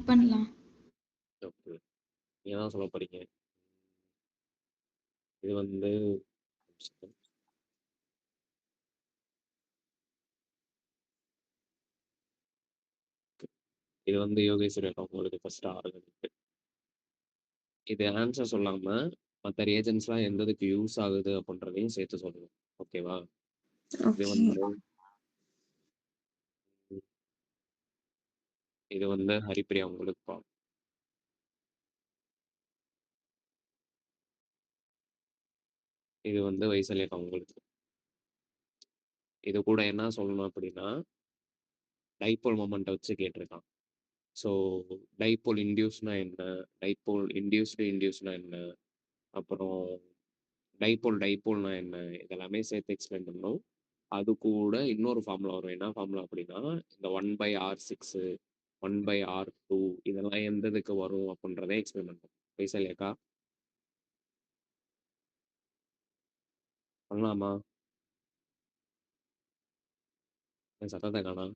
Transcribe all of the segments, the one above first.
Skip பண்ணலாம். Okay. நீங்க தான் சொல்ல போறீங்க. இது வந்து இது வந்து யோகேஸ்வரி அக்கா உங்களுக்கு ஃபர்ஸ்ட் ஆர்குமெண்ட். இது ஆன்சர் சொல்லாம மற்ற ரியேஜன்ஸ்லாம் எந்த இதுக்கு யூஸ் ஆகுது அப்படின்றதையும் சேர்த்து சொல்லணும். ஓகேவா? இது ஓகே. வந்து இது வந்து ஹரிப்பிரியா உங்களுக்கு பா. இது வந்து வைசல்யா அக்கா உங்களுக்கு. இது கூட என்ன சொல்லணும் அப்படின்னா டைபோல் மொமெண்ட்டை வச்சு கேட்டிருக்கான். ஸோ டைபோல் இன்டியூஸ்னா என்ன, டைபோல் இன்டியூஸ்னா என்ன, அப்புறம் டைபோல் டைபோல்னா என்ன, இதெல்லாமே சேர்த்து எக்ஸ்பிளைன் பண்ணணும். அது கூட இன்னொரு ஃபார்முலா வரும். என்ன ஃபார்முலா அப்படின்னா இந்த 1/R6 1/R2 இதெல்லாம் எந்த இதுக்கு வரும் அப்படின்றத எக்ஸ்பிளைன் பண்ணும். வைசல்யாக்கா பண்ணலாமா? என் சத்தத்தை காணா.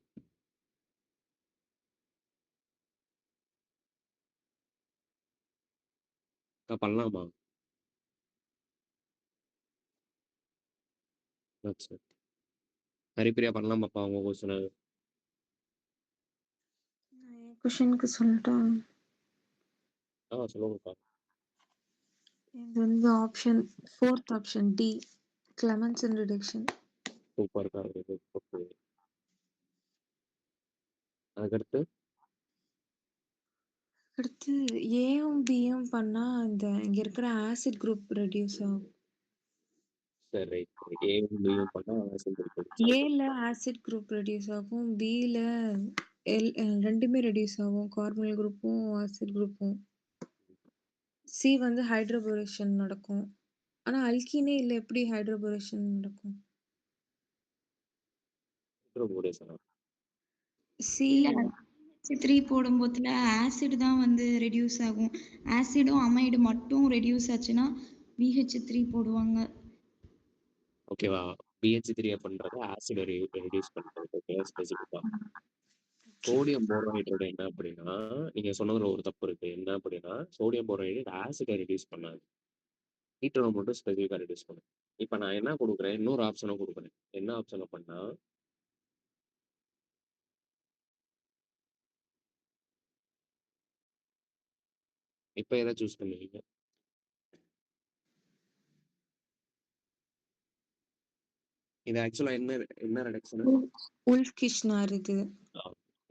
அக்கா பண்ணலாமா? சரி. ஹரிப்பிரியா பண்ணலாமாப்பா உங்க கொஸ்டின்? என் கொஷனுக்கு சொல்லட்டா? சொல்லுங்கப்பா. இது வந்து option 4th option D, Clemmensen reduction. சூப்பர்க்கா. இது ஓகே. அதுக்கடுத்து அடுத்து ஏயும் பியும் பண்ணா இங்க இருக்கிற ஆசிட் குரூப் ரெடியூஸ் ஆகும். சரி ரைட். ஏயும் பியும் பண்ணா ஆசிட் இருக்கு. ஏல ஆசிட் குரூப் ரெடியூஸ் ஆகும், பில ரெண்டுமே ரெடியூஸ் ஆகும், கார்பனல் குரூப்பும் ஆசிட் குரூப்பும். சி வந்து ஹைட்ரோபோரேஷன் நடக்கும். ஆனா அல்கீனே இல்ல, எப்படி ஹைட்ரோபோரேஷன் நடக்கும்? சி இல்ல BH3 போடும்போதுல ஆசிட் தான் வந்து ரெடியூஸ் ஆகும். ஆசிடும் அமைடு மட்டும் ரெடியூஸ் ஆச்சுன்னா BH3 போடுவாங்க. ஓகேவா? BH3 பண்றது ஆசிட் ரெடியூஸ் பண்றது. ஓகே ஸ்பெசிஃபிக்கா. சோடியம் போரோஹைட்ரேட் என்ன அப்படின்னா நீங்க சொன்னதுல ஒரு தப்பு இருக்கு. என்ன அப்படின்னா சோடியம் போரோஹைட்ரேட் ஆசிடை ரெடியூஸ் பண்ணாது, ஹீட்டரை மட்டும் ஸ்பெசிஃபிக்கா ரெடியூஸ் பண்ணும். இப்போ நான் என்ன கொடுக்குறேன், இன்னொரு ஆப்ஷனும் கொடுக்குறேன். என்ன ஆப்ஷனை பண்ணா இப்போ எதை சூஸ் பண்ணுவீங்க? இது ஆக்சுவலா என்ன என்ன ரிடக்ஷன்? உல்ஃப்கிஷ்னர் இது.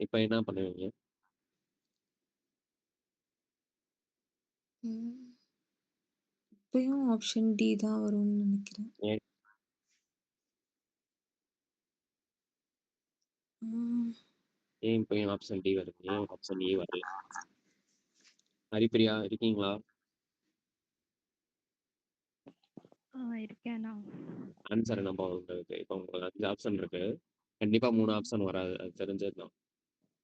இப்போ என்ன பண்ணுவீங்க? இப்பயும் ஆப்ஷன் டி தான் வரும்னு நினைக்கிறேன். ஏன் ஏன் இப்பயும் ஆப்ஷன் டி வருது, ஏன் ஆப்ஷன் ஏ வரல? ஹரிப்பிரியா இருக்கீங்களா? இருக்கேனா? ஆன்சர் நம்ம உங்களுக்கு இப்போ உங்களுக்கு 5 ஆப்ஷன் இருக்கு. கண்டிப்பா 3 ஆப்ஷன் வராது, அது தெரிஞ்சதுதான்.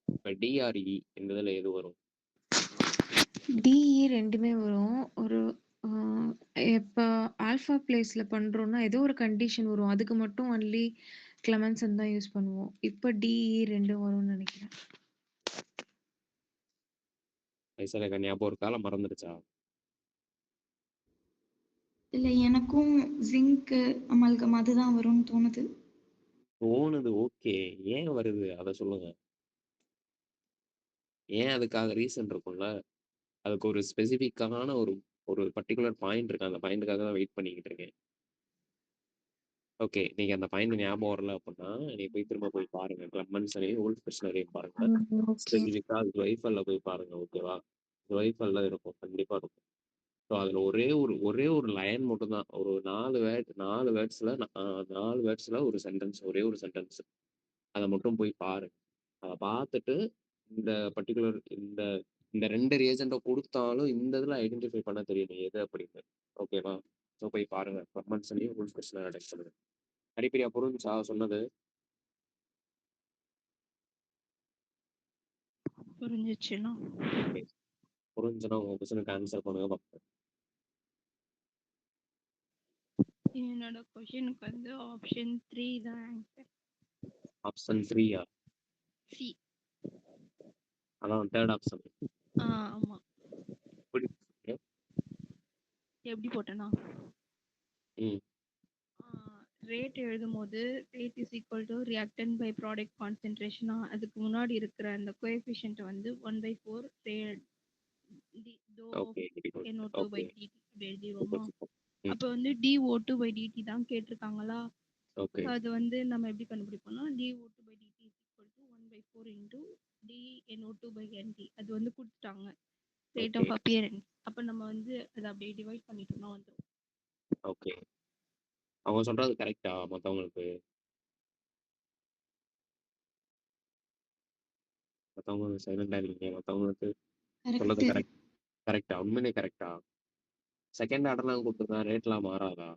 இப்போ டிஆர்இ இந்த இதுல எது வரும்? டிஇ ரெண்டுமே வரும். ஒரு இப்போ ஆல்ஃபா பிளேஸ்ல பண்றோம்னா ஏதோ ஒரு கண்டிஷன் வரும், அதுக்கு மட்டும் ஒன்லி கிளெமென்சன் தான் யூஸ் பண்ணுவோம். இப்போ டிஇ ரெண்டும் வரும்னு நினைக்கிறேன். ஐசலேக்கா ஞாபகம் ஒரு காலம் மறந்துடுச்சா? இல்ல எனக்கும் ஜிங்க் அமல்கம் அதுதான் வரும்னு தோணுது. தோணுது. ஓகே, ஏன் வருது அதை சொல்லுங்க. ஏன் அதுக்காக ரீசன் இருக்கும்ல, அதுக்கு ஒரு ஸ்பெசிஃபிக்கான ஒரு ஒரு பர்டிகுலர் பாயிண்ட் இருக்கு. அந்த பாயிண்ட்டுக்காக தான் வெயிட் பண்ணிக்கிட்டு இருக்கேன். ஓகே, நீங்க அந்த பாயிண்ட் ஞாபகம் வரல அப்படின்னா நீ போய் திரும்ப போய் பாருங்க. கிளமென்சனையும் உல்ஃப்கிஷ்னரையும் பாருங்க. ஓகே. ஸ்பெசிஃபிக்கா ஜுவைஃபல்ல போய் பாருங்க. ஓகேவா? ஜுவைஃபல்ல இருக்கும், கண்டிப்பா இருக்கும். ஸோ அதுல ஒரே ஒரு லைன் மட்டும் தான், ஒரு 4 வேர்ட்ஸ்ல 4 வேர்ட்ஸ்ல ஒரு சென்டென்ஸ், ஒரே ஒரு சென்டென்ஸ். அதை மட்டும் போய் பாருங்க. அதை பார்த்துட்டு இந்த பர்டிகுலர் இந்த இந்த 2 ரியேஜென்ட்டை கொடுத்தாலும் இந்த இதில் ஐடென்டிஃபை பண்ண தெரியணும் எது அப்படின்னு. ஓகேவா? ஸோ போய் பாருங்க. பர்மன்சனையும் உல்ஃப்கிஷ்னர் அட்டாக் பண்ணுங்க. ஹரிப்பிரியா புரிஞ்சா சொன்னது? புரிஞ்சிச்சுன்னா ஓகே, புரிஞ்சுன்னா உங்க கொஸ்டினுக்கு ஆன்சர் பண்ணுங்க பார்ப்போம். என்னோட கொஷனுக்கு வந்து ஆப்ஷன் 3 தான் ஆன்சர். ஆப்ஷன் 3யா? சி. அதான் தேர்ட் ஆப்ஷன். ஆமா. எப்படி? எப்படி போட்டேனா? ம். ரேட் எழுதும்போது rate is equal to reactant by product கான்சென்ட்ரேஷனா அதுக்கு முன்னாடி இருக்கிற அந்த கோஎஃபிஷியன்ட் வந்து 1/4 டோ okay. Very good. NO2 by okay. Dt அப்படி எழுதிடுவோமா? Super, super. ம். அப்போ வந்து DO2 பை டிடி தான் கேட்டிருக்காங்களா? ஓகே. அது வந்து நம்ம எப்படி கண்டுபிடிப்போம்னா DO2 by DT is equal to 1/4 into DNO2 by NT அது வந்து கொடுத்துட்டாங்க ரேட் ஓகே. Of appearance. அப்போ நம்ம வந்து அதை அப்படியே டிவைட் பண்ணிட்டோம்னா வந்துடும். ஓகே. அவங்க சொல்றது கரெக்ட்டா மத்தவங்களுக்கு? மத்தவங்க சைலண்டா இருக்கீங்க. மத்தவங்களுக்கு சொல்றது கரெக்ட். கரெக்ட்டா? உண்மையிலே கரெக்ட்டா? செகண்ட் ஆர்டர்லாம் குடுத்துருக்கான். ரேட்லாம் மாறாதா?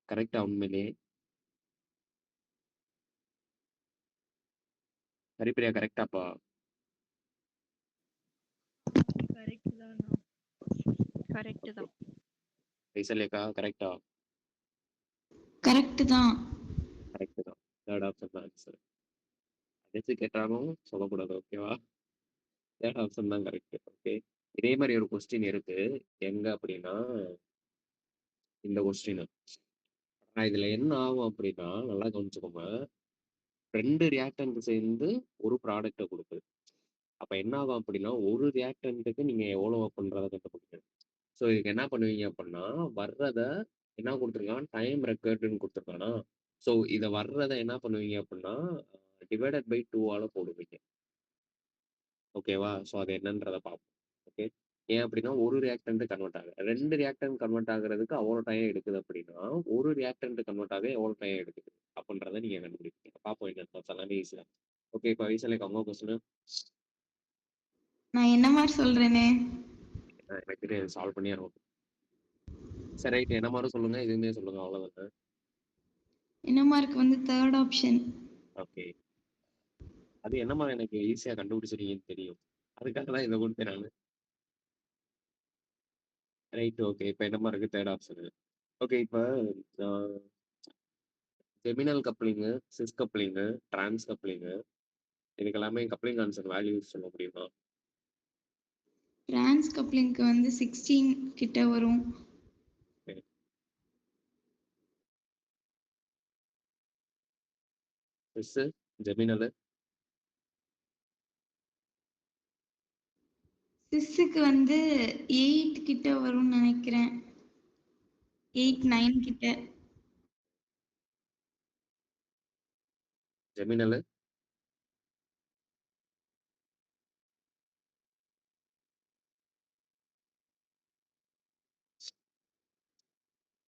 கரெக்ட்டா உண்மையிலே? ஹரிப்பிரியா கரெக்ட்டாப்பா? கரெக்ட் தானா? கரெக்ட் தான். ரைசல்யக்கா கரெக்ட்டா? கரெக்ட் தான். கரெக்ட் தான். தேர்ட் ஆப்ஷன் தான் ஆன்சர். அடிச்சு கேட்டாலும் சொல்லக்கூடாது. ஓகேவா? தேர்ட் ஆப்ஷன் தான் கரெக்ட். ஓகே. இதே மாதிரி ஒரு கொஸ்டின் இருக்கு. எங்க அப்படின்னா இந்த கொஸ்டின். இதுல என்ன ஆகும் அப்படின்னா நல்லா கவனிச்சுக்கோங்க. 2 ரியாக்டன்ட் சேர்ந்து ஒரு ப்ராடக்ட்டை கொடுக்குது. அப்ப என்ன ஆகும் அப்படின்னா ஒரு ரியாக்டன்ட்டுக்கு நீங்க எவ்வளவு பண்றதை கண்டுபிடிக்கணும். ஸோ இதுக்கு என்ன பண்ணுவீங்க அப்படின்னா வர்றத என்ன கொடுத்துருக்கான் டைம் ரெக்கார்டுன்னு கொடுத்துருக்கானா. ஸோ இதை வர்றதை என்ன பண்ணுவீங்க அப்படின்னா டிவைடட் பை 2ஆல போடுவீங்க. ஓகேவா? ஸோ அது என்னன்றதை பார்ப்போம். ஓகே. ஏன் அப்படின்னா ஒரு ரியாக்டன்ட் கன்வெர்ட் ஆகுது. 2 ரியாக்டன்ட் கன்வெர்ட் ஆகுறதுக்கு அவ்வளோ டைம் எடுக்குது அப்படின்னா ஒரு ரியாக்டன்ட் கன்வெர்ட் ஆக எவ்வளோ டைம் எடுக்குது அப்படின்றத நீங்க கண்டுபிடிப்பீங்க. பார்ப்போம் என்ன எல்லாமே ஈஸி தான். ஓகே. இப்போ வயசுல அவங்க கொஸ்டின் நான் என்ன மாதிரி சொல்றேனே? எனக்கு தெரியாது. சால்வ் பண்ணி ஆகணும். சரி ரைட். என்ன மாதிரி சொல்லுங்க. இதுவுமே சொல்லுங்க. அவ்வளோதான். என்ன மார்க் வந்து தேர்ட் ஆப்ஷன். ஓகே. அது என்ன மாதிரி எனக்கு ஈஸியா கண்டுபிடிச்சிருக்கீங்கன்னு தெரியும். அதுக்காக தான் இதை கொடுத்தேன் நான். ரைட். ஓகே. இப்போ என்ன மாதிரி இருக்கு தேர்ட் ஆப்ஷன். ஓகே. இப்போ geminal coupling, sis coupling, trans coupling இதுக்கு எல்லாமே கப்ளிங் ஆன்சர் வேல்யூஸ் சொல்ல முடியுமா? டிரான்ஸ் கப்ளிங்க்கு வந்து 16 கிட்ட வரும். சிஸ், ஜெமினல், சிஸ்ஸுக்கு வந்து 8 கிட்ட வரும்னு நினைக்கிறேன். 8, 9 கிட்ட. ஜெமினல்,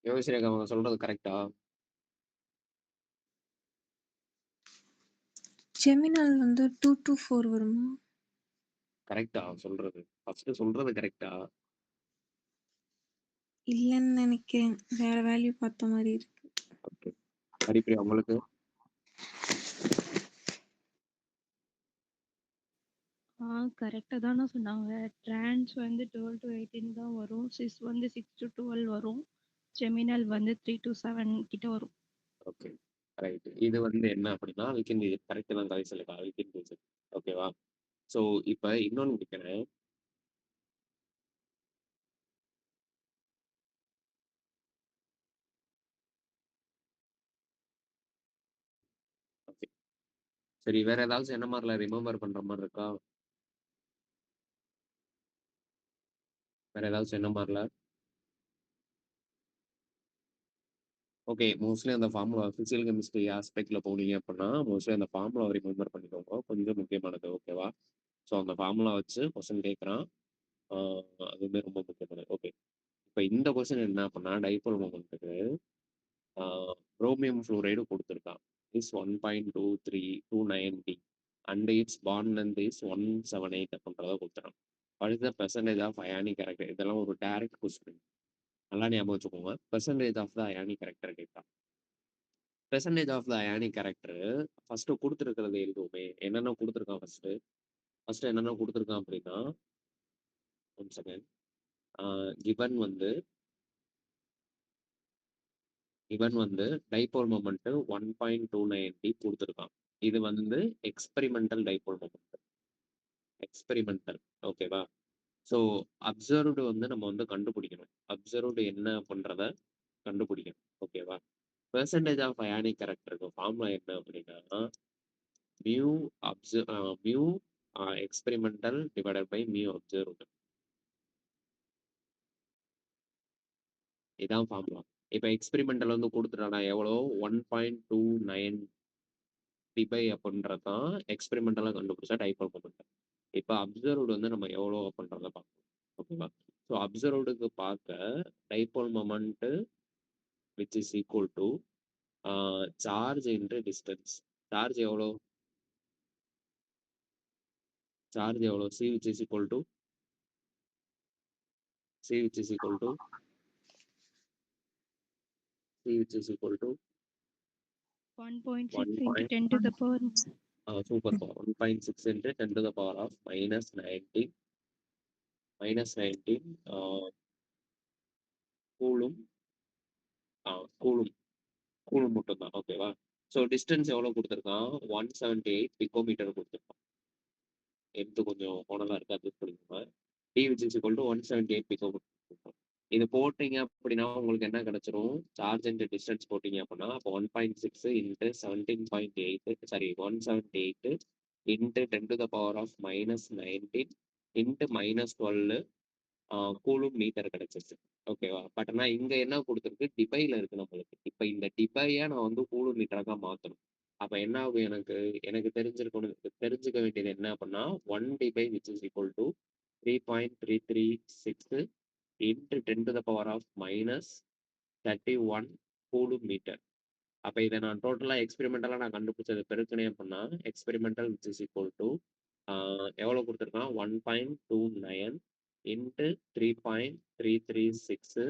யோசிச்சிருக்க அவங்க சொல்றது கரெக்டா? ஜெமினல் வந்து 2 to 4 வருமா? கரெக்டா சொல்றது? ஃபர்ஸ்ட் சொல்றது கரெக்டா? இல்லன்னு நினைக்கிறேன். வேற வேல்யூ பார்த்த மாதிரி இருக்கு. ஓகே. ஹரிப்பிரியா உங்களுக்கு? கரெக்டாக தானே சொன்னாங்க. ட்ரான்ஸ் வந்து 12 to 18 தான் வரும். சிஸ் வந்து 6 to 12 வரும். ஜெமினல் வந்து 3 to 7 கிட்ட வரும். ஓகே. ரைட். இது வந்து என்ன அப்படின்னா விக்கின் கரெக்ட் தான் கடைசியில் விக்கின் ஓகேவா? ஸோ இப்போ இன்னொன்று முடிக்கிறேன். ஓகே. சரி வேற ஏதாச்சும் என்ன மாதிரிலாம் ரிமெம்பர் பண்ற மாதிரி இருக்கா? வேற ஏதாச்சும் என்ன மாதிரில? ஓகே. மோஸ்ட்லி அந்த ஃபார்முலா ஃபிசிக்கல் கெமிஸ்ட்ரி ஆஸ்பெக்ட்ல போனீங்க அப்படின்னா மோஸ்ட்லி அந்த ஃபார்முலா ரிமெம்பர் பண்ணிக்கோங்க. கொஞ்சம் முக்கியமானது. ஓகேவா? ஸோ அந்த ஃபார்முலா வச்சு கொஸ்டின் கேட்குறான். அதுவுமே ரொம்ப முக்கியமானது. ஓகே. இப்போ இந்த கொஸ்டின் என்ன அப்படின்னா டைபோல் மொமெண்ட்டுக்கு புரோமியம் ஃப்ளூரைடு கொடுத்துருக்கான். Is 1.2329 and it's bond length is 178 அப்படின்றத கொடுத்துறான். What is the percentage of ionic character? இதெல்லாம் ஒரு டைரக்ட் கொஸ்டின். நல்லா ஞாபகம் வச்சுக்கோங்க. Percentage of the ionic character கேட்கலாம். Percentage of the ionic character first கொடுத்துருக்கிறது எதுவுமே என்னென்ன கொடுத்துருக்கான் ஃபர்ஸ்ட் என்னென்ன கொடுத்துருக்கான் அப்படின்னா 1 செகண்ட். கிவன் வந்து டைபோல் மொமெண்ட் 1.29 கொடுத்துருக்கான். இது வந்து எக்ஸ்பெரிமெண்டல் டைபோல் மொமெண்ட். எக்ஸ்பெரிமெண்டல். ஓகேவா? ஸோ அப்சர்வ்டு வந்து நம்ம வந்து கண்டுபிடிக்கணும். அப்சர்வ்டு என்ன பண்றத கண்டுபிடிக்கணும். ஓகேவா? பெர்சன்டேஜ் ஆஃப் அயானிக் கேரக்டருக்கு ஃபார்முலா என்ன அப்படின்னா mu experimental divided by mu observed. இதான் ஃபார்முலா. இப்போ எக்ஸ்பெரிமெண்டல் வந்து கொடுத்துட்டானா எவ்வளோ 1.29 டிபை அப்படின்றது தான் எக்ஸ்பெரிமெண்டலாக கண்டுபிடிச்சா டைபோல் மொமெண்ட். இப்போ அப்சர்வ்டு வந்து நம்ம எவ்வளோ அப்படின்றத பார்க்கணும். ஓகேவா? ஸோ அப்சர்வ்டுக்கு பார்க்க dipole moment which is equal to charge into distance. Charge எவ்வளோ? C which is equal to 1.6 into 10 to the power. Super power 1.6 into 10 to the power of -19 coulomb மட்டும்தான். ஓகேவா? ஸோ டிஸ்டன்ஸ் எவ்வளோ கொடுத்துருக்கான்? 178 பிகோமீட்டர் கொடுத்துருக்கான். எடுத்து கொஞ்சம் போனதா இருக்கு, அது புரியுங்க. D which is equal to 178 picometre. இது போட்டீங்க அப்படின்னா உங்களுக்கு என்ன கிடைச்சிரும்? சார்ஜ் அண்ட் டிஸ்டன்ஸ் போட்டீங்க அப்படின்னா அப்போ 1.6 into 17.8 sorry 178 into 10 to the power of -19 into -12 coulomb metre கிடைச்சிருச்சு. ஓகேவா? பட் ஆனால் இங்க என்ன கொடுத்துருக்கு? டிபைல இருக்கு நம்மளுக்கு. இப்போ இந்த டிபையை நான் வந்து கூலும் மீட்டராக மாற்றணும். அப்போ என்ன ஆகும்? எனக்கு தெரிஞ்சுக்க வேண்டியது என்ன அப்படின்னா 1 டிபை which is equal to 3.336 into 10 to the power of -31 coulomb metre. அப்போ இதை நான் டோட்டலாக எக்ஸ்பெரிமெண்டலாக நான் கண்டுபிடிச்சது பெருக்கினேன் அப்படின்னா experimental which is equal to எவ்வளோ கொடுத்துருக்கான்? 1.29 into 3.336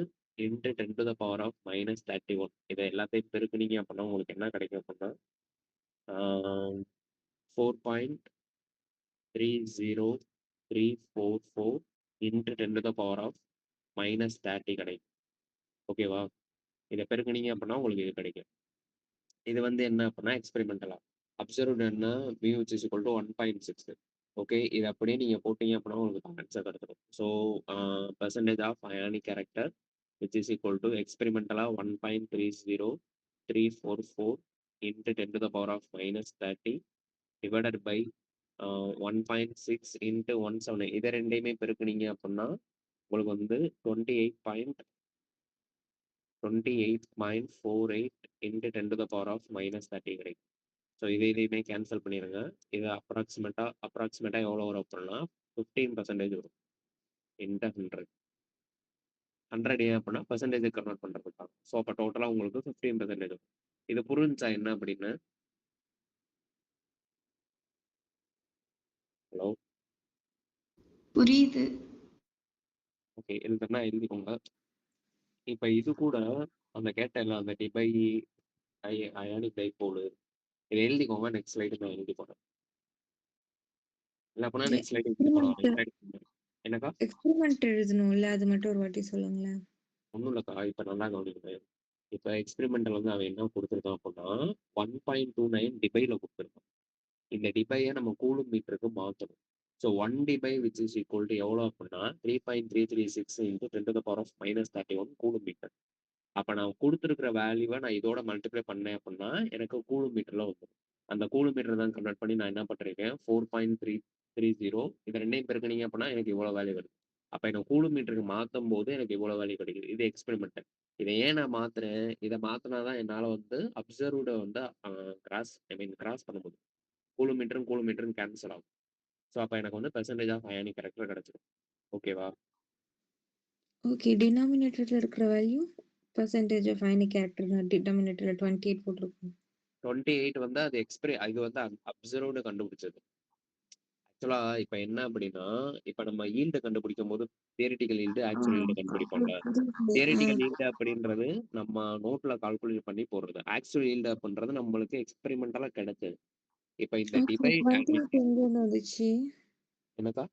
into 10 to the power of -31. இதை எல்லாத்தையும் பெருக்குனீங்க அப்படின்னா உங்களுக்கு என்ன கிடைக்கும் அப்படின்னா 4.30344 into 10 to the power of -30 கிடைக்கும். ஓகேவா? இதை பெருக்குனீங்க அப்படின்னா உங்களுக்கு இது கிடைக்கும். இது வந்து என்ன அப்படின்னா எக்ஸ்பெரிமெண்டலா. அப்சர்வ்டு என்ன? Mu which is equal to 1.6. Okay, இது அப்படியே நீங்க போட்டீங்க அப்படின்னா உங்களுக்கு ஆன்சர் கிடைச்சிடும். So percentage of ionic character which is equal to எக்ஸ்பெரிமெண்டலா 1.30344 into 10 to the power of -30 divided by 1.6 into 170. இதை ரெண்டையுமே பெருக்குனீங்க அப்படின்னா உங்களுக்கு வந்து 28.48 into 10 to the power of -30 கிடைக்கும். ஸோ இதையுமே கேன்சல் பண்ணிடுங்க. இது அப்ராக்சிமேட்டாக எவ்வளோ வரும் அப்படின்னா 15% வரும். இன்ட்டு 100 ஏன் அப்படின்னா பெர்சன்டேஜ் கன்வெர்ட் பண்ணுறதுக்காக. ஸோ அப்போ டோட்டலாக உங்களுக்கு 15% வரும். இது புரிஞ்சா என்ன அப்படின்னு? ஹலோ, புரியுது. ஓகே, எழுதுனா எழுதிக்கோங்க. இப்போ இது கூட அந்த கேட்டல அந்த டிபை அயானிக் டைபோல் இதை எழுதிக்கோங்க. நெக்ஸ்ட் ஸ்லைடு நான் எழுதி போறேன். இல்லை அப்படின்னா நெக்ஸ்ட் ஸ்லைடு எழுதி போகலாம். என்னக்கா? எக்ஸ்பெரிமெண்ட் எழுதணும்ல, அது மட்டும் ஒரு வாட்டி சொல்லுங்களேன். ஒன்றும் இல்லைக்கா, இப்போ நல்லா கவனிங்க. இப்போ எக்ஸ்பெரிமெண்டல் வந்து அவன் என்ன கொடுத்துருக்கான் அப்படின்னா 1.29 டிபைல கொடுத்துருக்கான். இந்த டிபையை நம்ம கூலும் மீட்டருக்கு மாற்றணும். So 1 டிபை which is equal to எவ்வளோ அப்படின்னா 3.336 into 10 to the power of -31 coulomb metre. அப்போ நான் கொடுத்துருக்கிற வேல்யூவை நான் இதோட மல்டிப்ளை பண்ணேன் அப்படின்னா எனக்கு கூலும் மீட்டரில் வந்துடும். அந்த கூலும் மீட்டர் தான் கன்வெர்ட் பண்ணி நான் என்ன பண்ணிருக்கேன் 4.330 இது ரெண்டையும் பெருக்கினீங்க அப்படின்னா எனக்கு இவ்வளோ வேல்யூ வருது. அப்போ எனக்கு கூலும் மீட்டருக்கு மாற்றும் போது எனக்கு இவ்வளோ வேல்யூ கிடைக்குது. இது எக்ஸ்பெரிமெண்டல். இதை ஏன் நான் மாத்துறேன்? இதை மாத்தினா தான் என்னால் வந்து அப்சர்வ்டை வந்து கிராஸ் பண்ண முடியும். கூலும் மீட்டரும் கேன்சல் ஆகும். ஸோ அப்போ எனக்கு வந்து பெர்சன்டேஜ் ஆஃப் அயானிக் கேரக்டர் கிடைச்சிடும். ஓகேவா? ஓகே, டினாமினேட்டர்ல இருக்கிற value percentage of ionic character டினாமினேட்டர்ல 28 போட்டிருக்கோம். 28 வந்து அது இது வந்து அப்சர்வ்டு கண்டுபிடிச்சது. ஆக்சுவலா இப்போ என்ன அப்படின்னா இப்போ நம்ம ஈல்டு கண்டுபிடிக்கும் போது தியரிட்டிக்கல் ஈல்டு ஆக்சுவல் ஈல்டு கண்டுபிடிப்போம்ல. தியரிட்டிக்கல் ஈல்டு அப்படின்றது நம்ம நோட்ல கால்குலேட் பண்ணி போடுறது. ஆக்சுவல் ஈல்டு அப்படின்றது நம்மளுக்கு எக்ஸ்பெரிமெண்டலா கிடைச்சது. இப்போ இந்த டிபை 28 எங்க வந்துச்சு? என்னக்கா?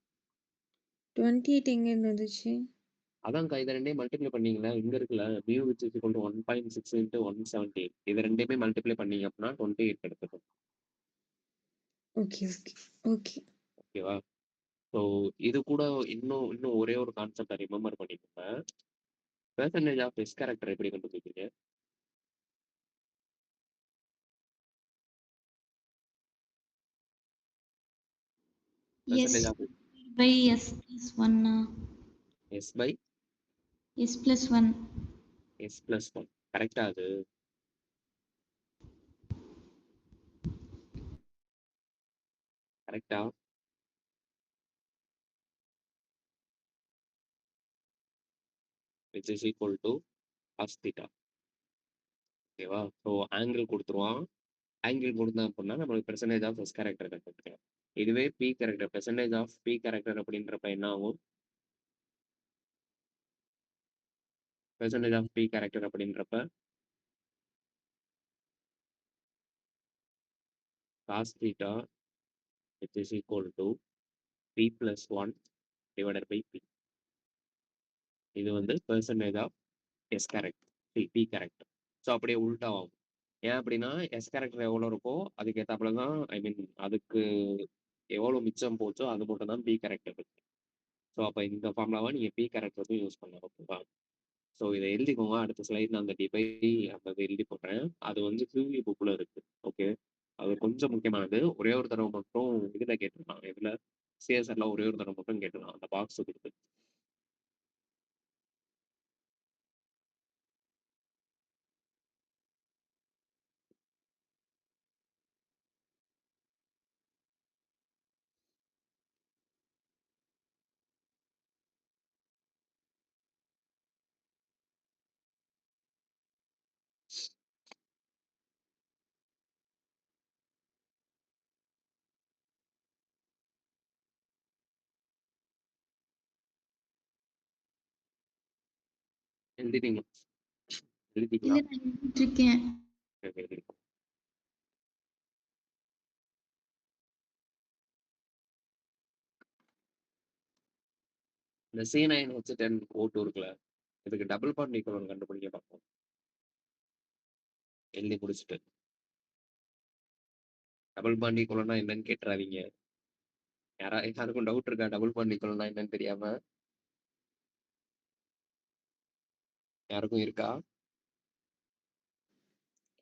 28 எங்க வந்துச்சு? அதான்க்கா இத 2யும் மல்டிப்ளை பண்ணீங்கல்ல, இங்க இருக்குல்ல mu which is equal to 1.6 into 170 இத 2யுமே மல்டிப்ளை பண்ணீங்க அப்படின்னா 28 கிடைக்கும். Okay, okay, okay. ஓகேவா? ஸோ இது கூட இன்னும் இன்னும் ஒரே ஒரு கான்செப்ட்ட ரிமெம்பர் பண்ணிக்கோங்க. பெர்சன்டேஜ் ஆஃப் எஸ் கேரக்டர் எப்படி கண்டுபிடிப்பீங்க? S percentage of by s plus ஒன்னா s by s plus one s plus one கரெக்டா அது? கரெக்டா? Which is equal to cos theta. ஓகேவா? ஸோ ஆங்கிள் கொடுத்துருவான். ஆங்கிள் கொடுத்தான் அப்படின்னா நம்மளுக்கு பெர்சன்டேஜ் ஆஃப் எஸ் கேரக்டர் கண்டுபிடிக்கலாம். இதுவே p character percentage of B character அப்படின்றப்ப என்ன ஆகும்? பெர்சன்டேஜ் ஆஃப் பி கேரக்டர் அப்படின்றப்ப cos theta which is equal to P plus one divided by P. இது வந்து percentage of S character P character. So அப்படியே உல்டாவாகும். ஏன் அப்படின்னா எஸ் கேரக்டர் எவ்வளோ இருக்கோ அதுக்கு ஏற்றாப்புல தான் ஐ மீன் அதுக்கு எவ்வளோ மிச்சம் போச்சோ அது மட்டும் தான் பி கேரக்டர் இருக்கு. ஸோ அப்போ இந்த ஃபார்முலாவை நீங்கள் பி கேரக்டருக்கும் யூஸ் பண்ணலாம். ஓகேவா? ஸோ இதை எழுதிக்கோங்க. அடுத்த ஸ்லைட் நான் அந்த டிபை அந்த இது எழுதி போடுறேன். அது வந்து QE புக்கில் இருக்கு. ஓகே, அது கொஞ்சம் முக்கியமானது. ஒரே ஒரு தடவை மட்டும் இதில் கேட்டுருக்கலாம். இதில் சிஎஸ்ஆர்ல ஒரே ஒரு தடவை மட்டும் கேட்டுக்கலாம் அந்த பாக்ஸ் கொடுத்து. எழுதிட்டீங்க? எழுதிட்டீங்களா? இல்ல நான் எழுதிட்டு இருக்கேன். எழுதி. இந்த C9H10O2 இருக்குல்ல, இதுக்கு டபுள் பாண்ட் ஈக்குவலன்ட் கண்டுபிடிக்க பார்ப்போம். எழுதி முடிச்சுட்டு டபுள் பாண்ட் ஈக்குவலன்ட்னா என்னன்னு கேட்டுறாதீங்க. யாருக்கும் டவுட் இருக்கா டபுள் பாண்ட் ஈக்குவலன்ட்னா என்னன்னு தெரியாம? யாருக்கும் இருக்கா?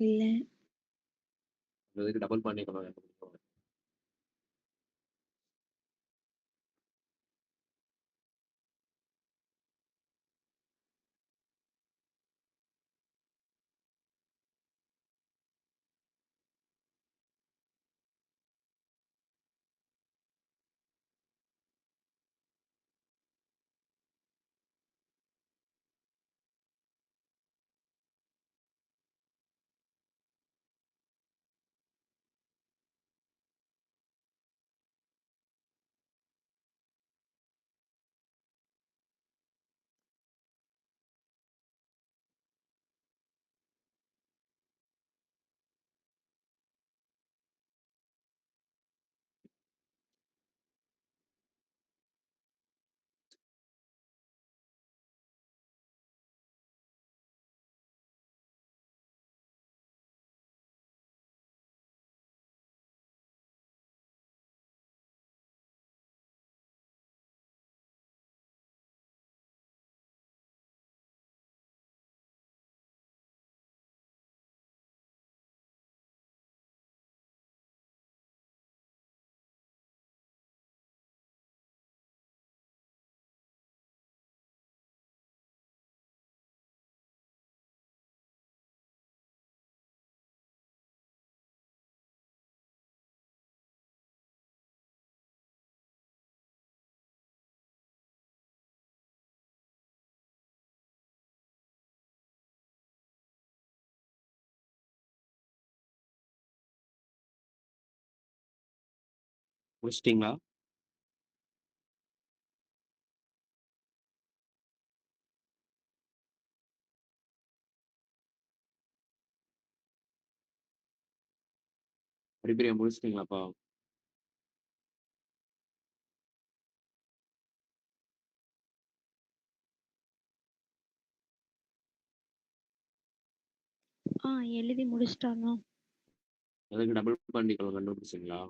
இல்ல. இதுக்கு டபுள் பாண்ட் ஈக்குவலன்ட் கண்டுபிடிப்போம். முடிச்சிட்டிங்களா? அடிப்படையா முடிச்சிட்டிங்களாப்பா? எழுதி முடிச்சிட்டாண்ணா. அதுக்கு டபுள் பாண்ட் ஈக்குவலன்ட் கண்டுபிடிச்சிங்களா?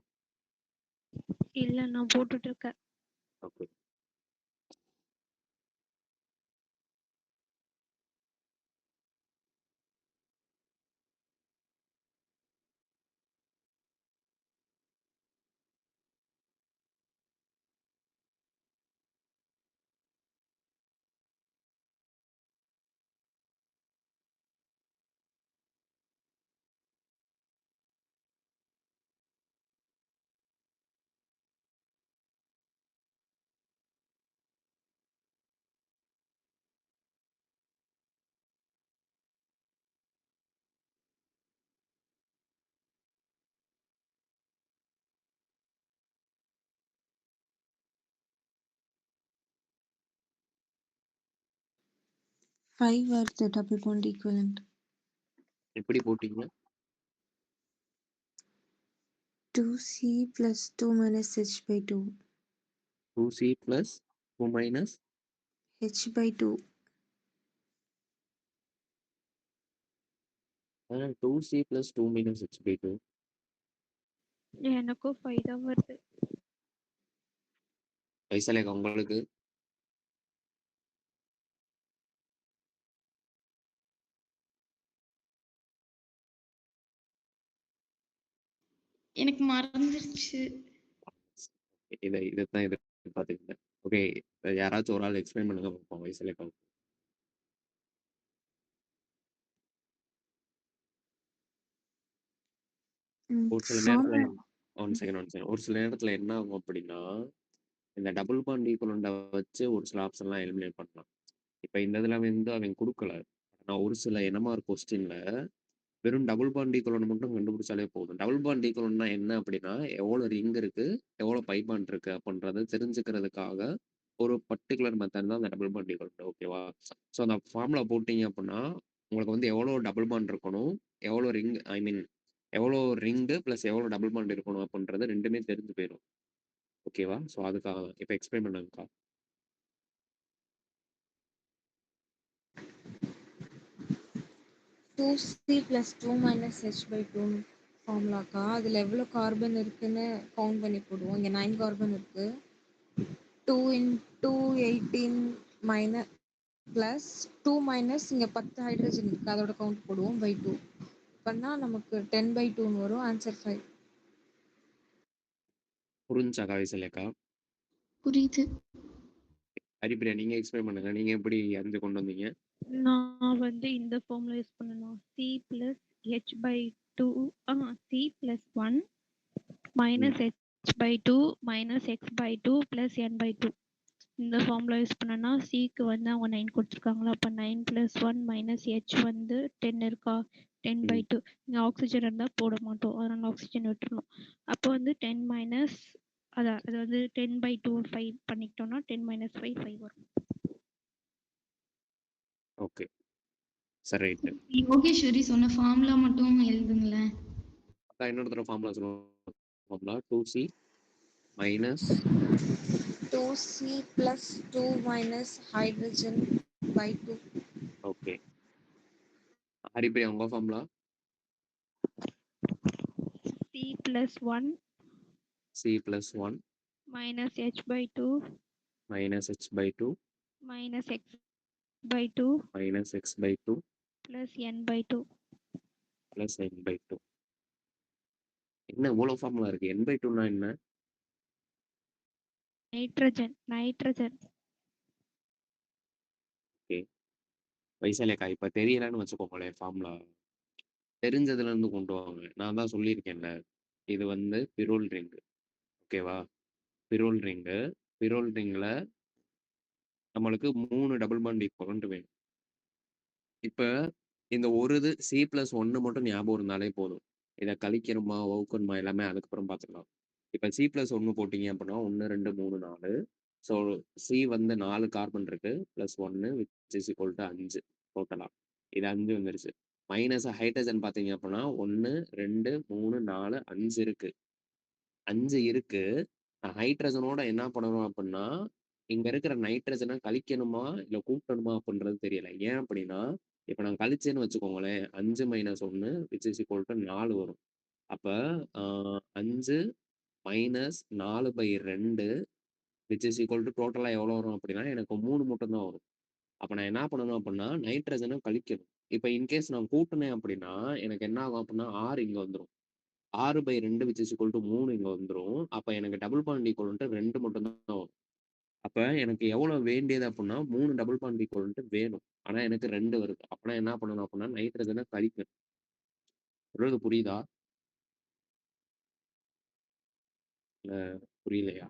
இல்ல நான் போட்டுட்டு இருக்கேன். Okay. Five are the double bond equivalent. எப்படி போட்டீங்க? 2C plus 2 minus H by 2. 2C plus 2 minus H by 2. 2C plus 2 minus H by 2. எனக்கும் 5 தான் வருது. வைசாலேக்கா உங்களுக்கு? எனக்கு மறந்துருச்சு. இதைத்தான் எதிர்பார்த்துக்கிட்டேன். ஓகே, யாராச்சும் ஒரு ஆள் எக்ஸ்பிளைன் பண்ணுங்க பார்ப்போம் வைசாலேக்கா. ஒரு சில நேரத்துல ஒன் செகண்ட் ஒரு சில நேரத்துல என்ன ஆகும் அப்படின்னா, இந்த டபுள் பாண்ட் ஈக்குவலண்ட வச்சு ஒரு சில ஆப்ஷன்லாம் எலிமினேட் பண்ணலாம். இப்ப இந்த இதுல வந்து அவன் கொடுக்கல. ஆனா ஒரு சில NMR கொஸ்டின்ல வெறும் டபுள் பாண்ட் ஈக்குவலண்ட் மட்டும் கண்டுபிடிச்சாலே போதும். டபுள் பாண்ட் ஈக்குவலண்ட்னா என்ன அப்படின்னா, எவ்வளவு ரிங் இருக்கு, எவ்வளவு பை பாண்ட் இருக்கு அப்படின்றத தெரிஞ்சுக்கிறதுக்காக ஒரு பர்டிகுலர் மெத்தட் தான் அந்த டபுள் பாண்ட் ஈக்குவலண்ட். ஓகேவா? ஸோ அந்த ஃபார்முலா போட்டீங்க அப்படின்னா உங்களுக்கு வந்து எவ்வளோ டபுள் பாண்ட் இருக்கணும், எவ்வளோ ரிங், ஐ மீன் எவ்வளோ ரிங்கு ப்ளஸ் எவ்வளோ டபுள் பாண்ட் இருக்கணும் அப்படின்றது ரெண்டுமே தெரிஞ்சு போயிடும். ஓகேவா? ஸோ அதுக்காக தான் இப்போ எக்ஸ்பிளைன் பண்ணுங்கக்கா. Two C plus 2 minus H by 2 ஃபார்முலாக்கா. அதில் எவ்வளோ கார்பன் இருக்குன்னு கவுண்ட் பண்ணி போடுவோம். இங்கே 9 கார்பன் இருக்கு. 2 into 18 மைனஸ் ப்ளஸ் 2 மைனஸ் இங்கே 10 ஹைட்ரஜன் இருக்கு, அதோட கவுண்ட் போடுவோம் பை 2 பண்ணால் நமக்கு 10 by 2 வரும். ஆன்சர் 5. புரிஞ்சாக்கா வைசல்யாக்கா? புரியுது. ஹரிப்பிரியா நீங்க எக்ஸ்பிளைன் பண்ணுங்க. நீங்க எப்படி 5 கொண்டு வந்தீங்க? நான் வந்து இந்த ஃபார்முலா யூஸ் பண்ணணும். C plus H by 2 C plus 1 minus H by 2 minus X by 2 plus N by 2. இந்த ஃபார்முலா யூஸ் பண்ணனா சிக்கு வந்து அவங்க 9 கொடுத்துருக்காங்களா, அப்போ 9 + 1 மைனஸ் ஹெச் வந்து 10 இருக்கா, 10 by 2. இங்கே ஆக்சிஜன் இருந்தால் போட மாட்டோம், அதனால ஆக்சிஜன் விட்டுருணும். அப்போ வந்து 10 மைனஸ் அதான் அது வந்து 10 by 2 5 பண்ணிக்கிட்டோம்னா 10 minus 5 5 வரும். ஓகே சரி ரைட்டு. யோகேஸ்வரி சொன்ன ஃபார்முலா மட்டும் எழுதுங்களேன். அக்கா இன்னொரு தடவை ஃபார்முலா சொல்லுவோம். Formula 2C minus 2C plus 2 minus hydrogen by 2. Okay. Haripriya உங்க formula? C plus 1 C plus 1 minus H by 2 minus H by 2 minus X by 2 minus X by 2 plus N by 2 plus N by 2. என்ன இவ்வளோ formula இருக்கு? N by 2னா என்ன? Nitrogen. Okay வைசாலேக்கா இப்போ தெரியலன்னு வச்சுக்கோங்களேன், formula தெரிஞ்சதுல இருந்து கொண்டு வாங்க. நான் தான் சொல்லியிருக்கேன்ல, இது வந்து பிரோல் ரிங்கு. ஓகேவா? பிரோல் ரிங்கில் நம்மளுக்கு 3 டபுள் பாண்ட் ஈக்குவலன்ட் வேணும். இப்போ இந்த ஒரு இது C+1 மட்டும் ஞாபகம் இருந்தாலே போதும். இதை கழிக்கணுமா வகுக்கணுமா எல்லாமே அதுக்கப்புறம் பார்த்துக்கலாம். இப்போ C+1 போட்டிங்க அப்படின்னா 1 2 3 4. ஸோ சி வந்து 4 கார்பன் இருக்கு plus 1 which is equal to 5 டோட்டலா. இது 5 வந்துருச்சு. மைனஸ் ஹைட்ரஜன் பார்த்தீங்க அப்படின்னா 1 2 3 4 5 இருக்கு. 5 இருக்கு. ஹைட்ரஜனோட என்ன பண்ணணும் அப்படின்னா இங்க இருக்கிற நைட்ரஜனை கழிக்கணுமா இல்லை கூட்டணுமா அப்படின்றது தெரியல. ஏன் அப்படின்னா இப்ப நான் கழிச்சேன்னு வச்சுக்கோங்களேன். 5 - 1 விச் இஸ் ஈக்குவல் டூ 4 வரும். அப்ப 5 - 4/2 விச் இஸ் ஈக்குவல் டூ டோட்டலா எவ்வளோ வரும் அப்படின்னா, எனக்கு 3 மட்டும் தான் வரும். அப்ப நான் என்ன பண்ணணும் அப்படின்னா, நைட்ரஜன கழிக்கணும். இப்ப இன்கேஸ் நான் கூட்டுனேன் அப்படின்னா, எனக்கு என்ன ஆகும் அப்படின்னா 6 இங்க வந்துரும். 6/2 விச் இஸ் ஈக்குவல் டூ 3 இங்க வந்துரும். அப்ப எனக்கு டபுள் பாண்ட் ஈக்குவலன்ட் 2 மட்டும் தான் வரும். அப்ப எனக்கு எவ்வளோ வேண்டியது அப்படின்னா 3 டபுள் பாண்ட் ஈக்குவலன்ட் வேணும். ஆனா எனக்கு 2 வருது. அப்பனா என்ன பண்ணணும் அப்படின்னா, நைட்ரஜன கழிக்கணும். சொல்றது புரியுதா? இல்ல புரியலையா?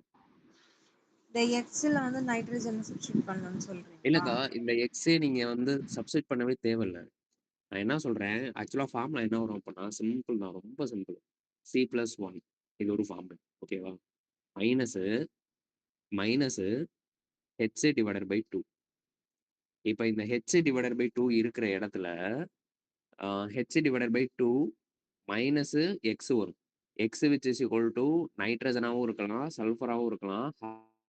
இந்த எக்ஸ்ல வந்து நைட்ரஜன் சப்ஸ்டிட்யூட் பண்ணணும்னு சொல்றீங்களா? இல்லக்கா, இந்த எக்ஸே நீங்க வந்து சப்ஸ்டிட்யூட் பண்ணவே தேவையில்ல. நான் என்ன சொல்றேன், ஆக்சுவலா ஃபார்முலா என்ன வரும் அப்படின்னா, சிம்பிள் தான். ரொம்ப சிம்பிள். C+1 இது ஒரு ஃபார்முலா. ஓகேவா? Minus minus H/2. இப்ப இந்த H/2 இருக்கிற இடத்துல H/2 மைனஸு எக்ஸ் வரும். X which is equal to நைட்ரஜனாவும் இருக்கலாம், சல்ஃபராவும் இருக்கலாம்,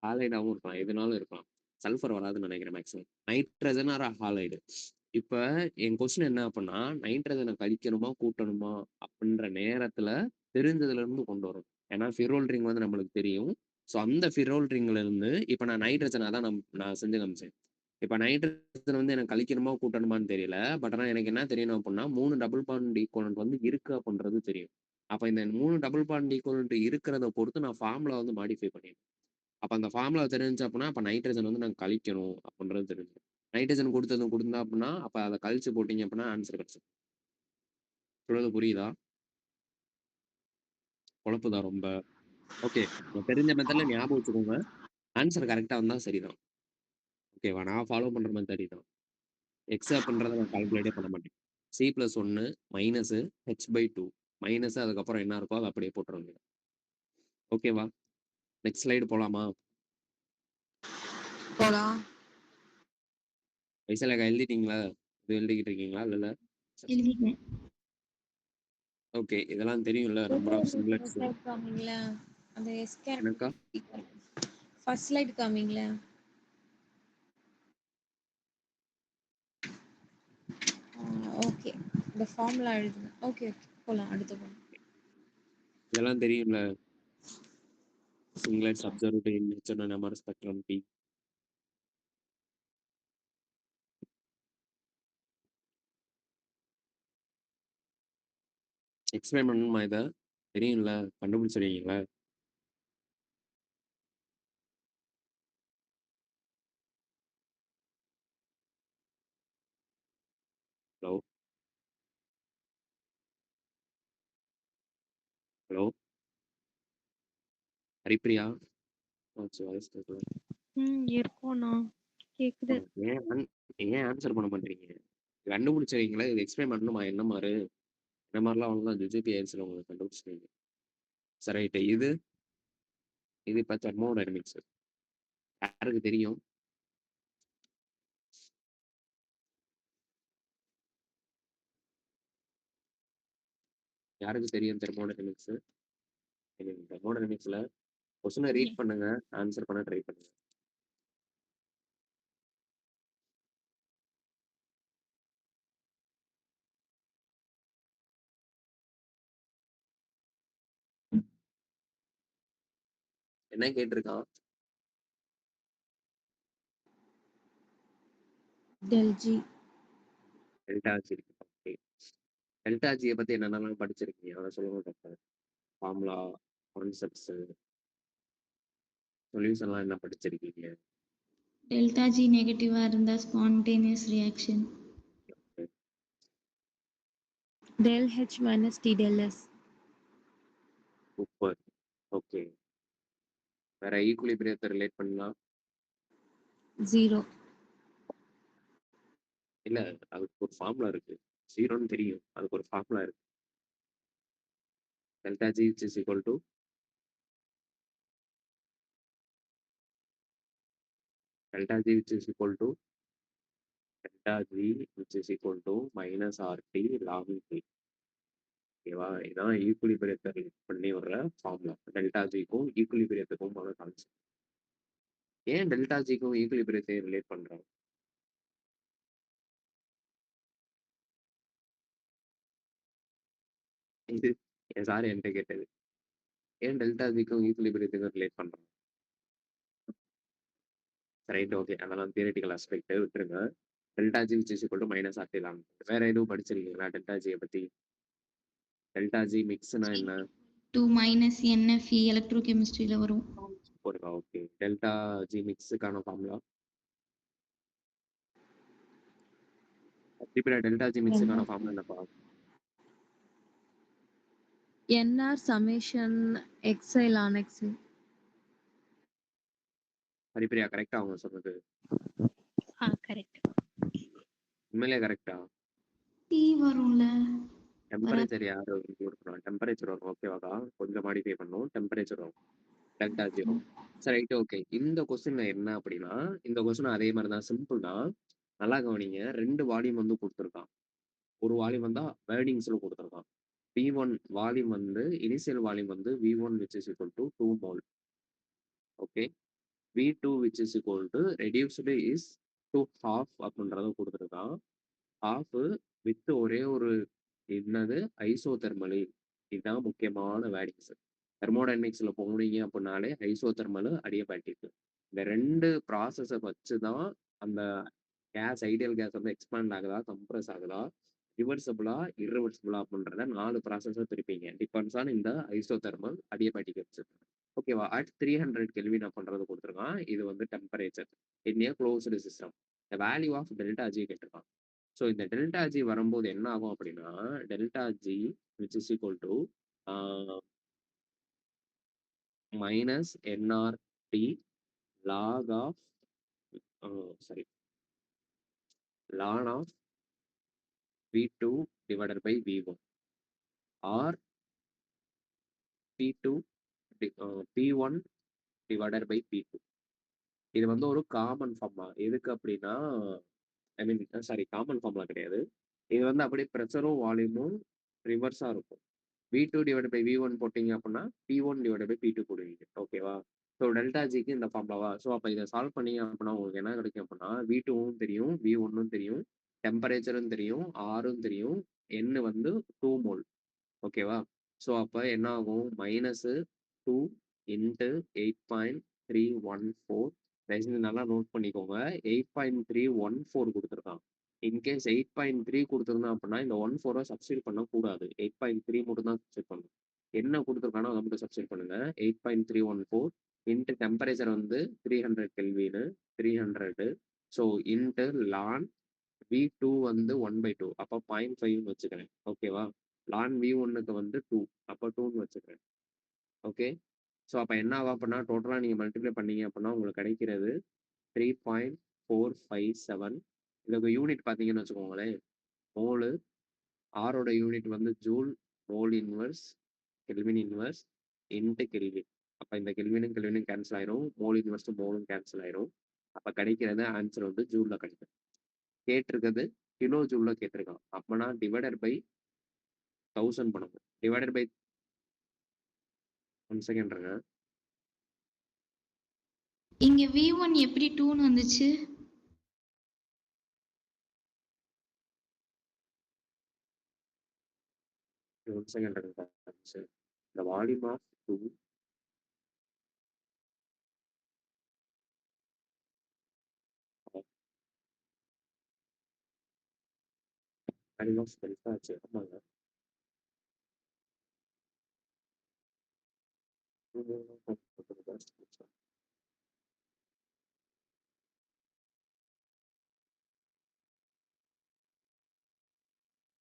ஹாலைடாவும் இருக்கலாம். எதுனாலும் இருக்கலாம். சல்ஃபர் வராதுன்னு நினைக்கிறேன் மேக்ஸிமம். Nitrogen R halide. இப்ப என் கொஸ்டின் என்ன அப்படின்னா, நைட்ரஜனை கழிக்கணுமா, கூட்டணுமா அப்படின்ற நேரத்துல தெரிஞ்சதுல இருந்து கொண்டு வரும். ஏன்னா ஃபிரோல் ரிங் வந்து நம்மளுக்கு தெரியும். ஸோ அந்த ஃபிரோல் ரிங்ல இருந்து இப்ப நான் நைட்ரஜனை தான் நான் செஞ்சு காமிச்சேன். இப்ப நைட்ரஜன் வந்து எனக்கு கழிக்கணுமா, கூட்டணுமான்னு தெரியல. பட் ஆனா எனக்கு என்ன தெரியணும் அப்படின்னா, 3 டபுள் பாண்ட் ஈக்குவலன்ட் வந்து இருக்கு அப்படின்றது தெரியும். அப்ப இந்த 3 டபுள் பாண்ட் ஈக்குவலன்ட் இருக்கிறத பொறுத்து நான் ஃபார்முலா வந்து மாடிஃபை பண்ணிடுவேன். அப்ப அந்த ஃபார்முலா தெரிஞ்சு அப்படின்னா, அப்ப நைட்ரஜன் வந்து நான் கழிக்கணும் அப்படின்றது தெரிஞ்சிடும். நைட்ரஜன் கொடுத்தா அப்படின்னா, அப்ப அத கழிச்சு போட்டீங்க அப்படின்னா ஆன்சர் கிடைச்சிடும். சொல்றது புரியுதா? குழப்புதா ரொம்ப? ஓகே. தெரிஞ்ச மெத்தட்ல ஞாபகம் வச்சுக்கோங்க. ஆன்சர் கரெக்ட்டா வந்தா சரிதான். ஓகேவா? நான் ஃபாலோ பண்ற மெத்தட் இதான். எக்ஸ் அப்படின்றத நான் கால்குலேட்டே பண்ண மாட்டேன். C+1 மைனஸு H/2 மைனஸ் அதுக்கப்புறம் என்ன இருக்கோ அத அப்படியே போட்டுற வேண்டியது. ஓகேவா? நெக்ஸ்ட் ஸ்லைடு போலாமா? போலாம். வைசாலிக்கா எழுதிட்டீங்களா? இது எழுதிக்கிட்டு இருக்கீங்களா? இல்ல. எழுதிட்டேன். ஓகே. இதெல்லாம் தெரியும்ல. Number of singlets. ஸ்லைட் காமிங்களா? அந்த எஸ் என்னக்கா? கேரக்டர் ஃபர்ஸ்ட் ஸ்லைட் காமிங்களா? ஓகே. இந்த ஃபார்முலா எழுதுங்க. Okay, okay. போலாம். அடுத்து போலாம். இதெல்லாம் தெரியும்ல. Singlets observed in nature number spectrum P. Explain பண்ணணுமா இத? தெரியும்ல. கண்டுபிடிச்சிருவீங்கல்ல. ஹலோ? ஹலோ? ஹரிப்பிரியா? வாய்ஸ் கேட்கல. இருக்கோண்ணா. கேக்குது. ஏன் ஆன்சர் பண்ண மாட்டேங்கிறீங்க? கண்டுபிடிச்சிருவீங்களா? இது எக்ஸ்பிளைன் பண்ணணுமா? என்ன மாரி? என்ன மாரிலாம் அவ்வளோதான் ஜுஜுபி ஆயிடுச்சுல உங்களுக்கு கண்டுபிடிச்சிருவீங்க. சரி ரைட்டு. இது இப்ப தெர்மோடைனமிக்ஸ். யாருக்கு தெரியும்? யாருக்கு தெரியும் தெர்மோடைனமிக்ஸ்? தெர்மோடைனமிக்ஸ்ல கொஸ்டின ரீட் பண்ணுங்க. ஆன்சர் பண்ண ட்ரை பண்ணுங்க. என்ன கேட்டிருக்கான்? Del G. டெல்டா ஜி இருக்கு. ஓகே. டெல்டா ஜியை பத்தி என்னென்னலாம் படிச்சிருக்கீங்க? அதை சொல்லுங்க டாக்டர். ஃபார்முலா, கான்செப்ட்ஸ், சொல்யூஷன்லாம் என்ன படிச்சிருக்கீங்க? டெல்டா ஜி நெகட்டிவா இருந்தா spontaneous reaction. Del H minus T del S. Super. Okay. வேற ஈக்குலிபிரியத்தை ரிலேட் பண்ணலாம்? 0. இல்ல, அதுக்கு ஒரு ஃபார்முலா இருக்கு. 0ன்னு தெரியும். அதுக்கு ஒரு ஃபார்முலா இருக்கு. Delta G is equal to delta G is equal to delta G is equal to minus RT log T. ஓகேவா? இதான் ஈக்குலிபிரியத்தை ரிலேட் பண்ணி வர்ற ஃபார்முலா. டெல்டா ஜிக்கும் ஈக்குலிபிரியத்துக்கும் கான்செப்ட். ஏன் டெல்டா ஜிக்கும் ஈக்குலிபிரியத்தை ரிலேட் பண்றோம்? இது என் சார் என்கிட்ட கேட்டது. ஏன் டெல்டா ஜிக்கும் ஈக்குலிபிரியத்துக்கும் ரிலேட் பண்றோம்? Right, okay. அதெல்லாம் தியரிட்டிக்கல் ஆஸ்பெக்ட் விட்டுருங்க. Delta G which is equal to minus RT ln. வேற எதுவும் படிச்சிருக்கீங்களா டெல்டா ஜியை பத்தி? டெல்டா ஜி மிக்ஸ்னா என்ன? 2 மைனஸ் NFE எலக்ட்ரோகெமிஸ்ட்ரியில வரும். போடுங்க, ஓகே. டெல்டா ஜி மிக்ஸுக்கான ஃபார்முலா இப்போ டெல்டா ஜி மிக்ஸுக்கான ஃபார்முலா என்னப்பா? NR summation XI ln XI. Haripriya கரெக்டா அவங்க சொன்னது? கரெக்ட். உண்மையிலே கரெக்டா? T வரும்ல. டெம்பரேச்சர் யார் கொடுக்கணும்? டெம்பரேச்சர் வரும், ஓகேவாக்கா? கொஞ்சம் மாடிஃபை பண்ணும், டெம்பரேச்சர் வரும், டெல்டா ஜி வரும். சரி, ரைட், ஓகே. இந்த கொஸ்டின்ல என்ன அப்படின்னா, இந்த கொஸ்டின் அதே மாதிரி தான், சிம்பிள் தான். நல்லா கவனிங்க. 2 வால்யூம் வந்து கொடுத்துருக்கான். ஒரு வால்யூம் வந்தா வேர்டிங்ஸ்ல கொடுத்துருக்கான். V1 வால்யூம் வந்து இனிஷியல் வால்யூம் வந்து V1 which is equal to 2 mol. Okay. V2 which is equal to reduced is to half அப்படின்றத கொடுத்துருக்கான். half வித் ஒரே ஒரு என்னது ஐசோதெர்மலி. இதுதான் முக்கியமான வேர்டிங்ஸ். தெர்மோடைனமிக்ஸ்ல போனீங்க அப்படின்னாலே ஐசோதெர்மல், அடியபேட்டிக், இந்த 2 ப்ராசஸை வச்சு தான் அந்த கேஸ், ஐடியல் கேஸ் வந்து எக்ஸ்பேண்ட் ஆகுதா, கம்ப்ரஸ் ஆகுதா, ரிவர்சபிளா, இர்ரிவர்சபிளா அப்படின்றத 4 ப்ராசஸை பிரிப்பீங்க. டிபெண்ட்ஸ் ஆன் இந்த ஐசோதெர்மல், அடியபேட்டிக் வச்சு. ஓகேவா? அட் 300 கெல்வின் அப்படின்றது கொடுத்துருக்கான். இது வந்து temperature in a closed system. The value of delta G கேட்டிருக்கான். ஸோ இந்த டெல்டா ஜி வரும்போது என்ன ஆகும் அப்படின்னா, delta G which is equal to minus NRT log of ln of V2 divided by V1 or P2 P1 divided by P2. இது வந்து ஒரு common formula. எதுக்கு அப்படின்னா, காமன் ஃபார்முலா கிடையாது. இது வந்து அப்படியே ப்ரெஷரும் வால்யூமும் ரிவர்ஸா இருக்கும். V2 டிவைட் பை V1 போட்டீங்க அப்படின்னா P1 டிவைட் பை P2 போடுவீங்க. ஓகேவா? ஸோ டெல்டா ஜிக்கு இந்த ஃபார்முலாவா? ஸோ அப்போ இதை சால்வ் பண்ணீங்க அப்படின்னா உங்களுக்கு என்ன கிடைக்கும் அப்படின்னா, V2வும் தெரியும், V1ம் தெரியும், டெம்பரேச்சரும் தெரியும், ஆரும் தெரியும், N வந்து 2 mol. ஓகேவா? ஸோ அப்போ என்ன ஆகும்? -2 இன்ட்டு 8.314. தயவுசெய்து நல்லா நோட் பண்ணிக்கோங்க. 8.314 கொடுத்துருக்கான். இன்கேஸ் 8.3 கொடுத்துருந்தோம் அப்படின்னா இந்த 14 சப்ஸ்டியூட் பண்ணக்கூடாது. 8.3 மட்டும் தான் சப்ஸ்டியூட் பண்ணணும். என்ன கொடுத்துருக்கானோ அதை மட்டும் சப்ஸ்டியூட் பண்ணுங்க. 8.314 இன்ட்டு டெம்பரேச்சர் வந்து 300 kelvin, 300. So into ln V2 வந்து 1/2, அப்போ 0.5 வச்சுக்கிறேன். ஓகேவா? ln V1க்கு வந்து 2, அப்போ 2ன்னு வச்சுக்கிறேன். ஓகே. ஸோ அப்போ என்ன ஆகும் அப்படின்னா, டோட்டலாக நீங்கள் மல்டிப்ளை பண்ணீங்க அப்படின்னா உங்களுக்கு கிடைக்கிறது 3.457. இதுக்கு யூனிட் பார்த்தீங்கன்னு வச்சுக்கோங்களேன், மோலு. ஆரோட யூனிட் வந்து joule, mole inverse, kelvin inverse, into kelvin. அப்போ இந்த கெல்வினும் கேன்சல் ஆயிரும், மோல் இன்வர்ஸ் மோலும் கேன்சல் ஆயிரும். அப்போ கிடைக்கிறது ஆன்சர் வந்து ஜூலில் கிடைக்கும். கேட்டிருக்கிறது கிலோ ஜூலில் கேட்டிருக்கான். அப்போனா டிவைடட் பை 1000 பண்ணணும். டிவைடட் பை 1 செகண்ட்ங்க. இங்க V1 எப்படி 2ன்னு வந்துச்சு? One second the volume of 2 volume of delta ஆச்சு. ஆமாங்க.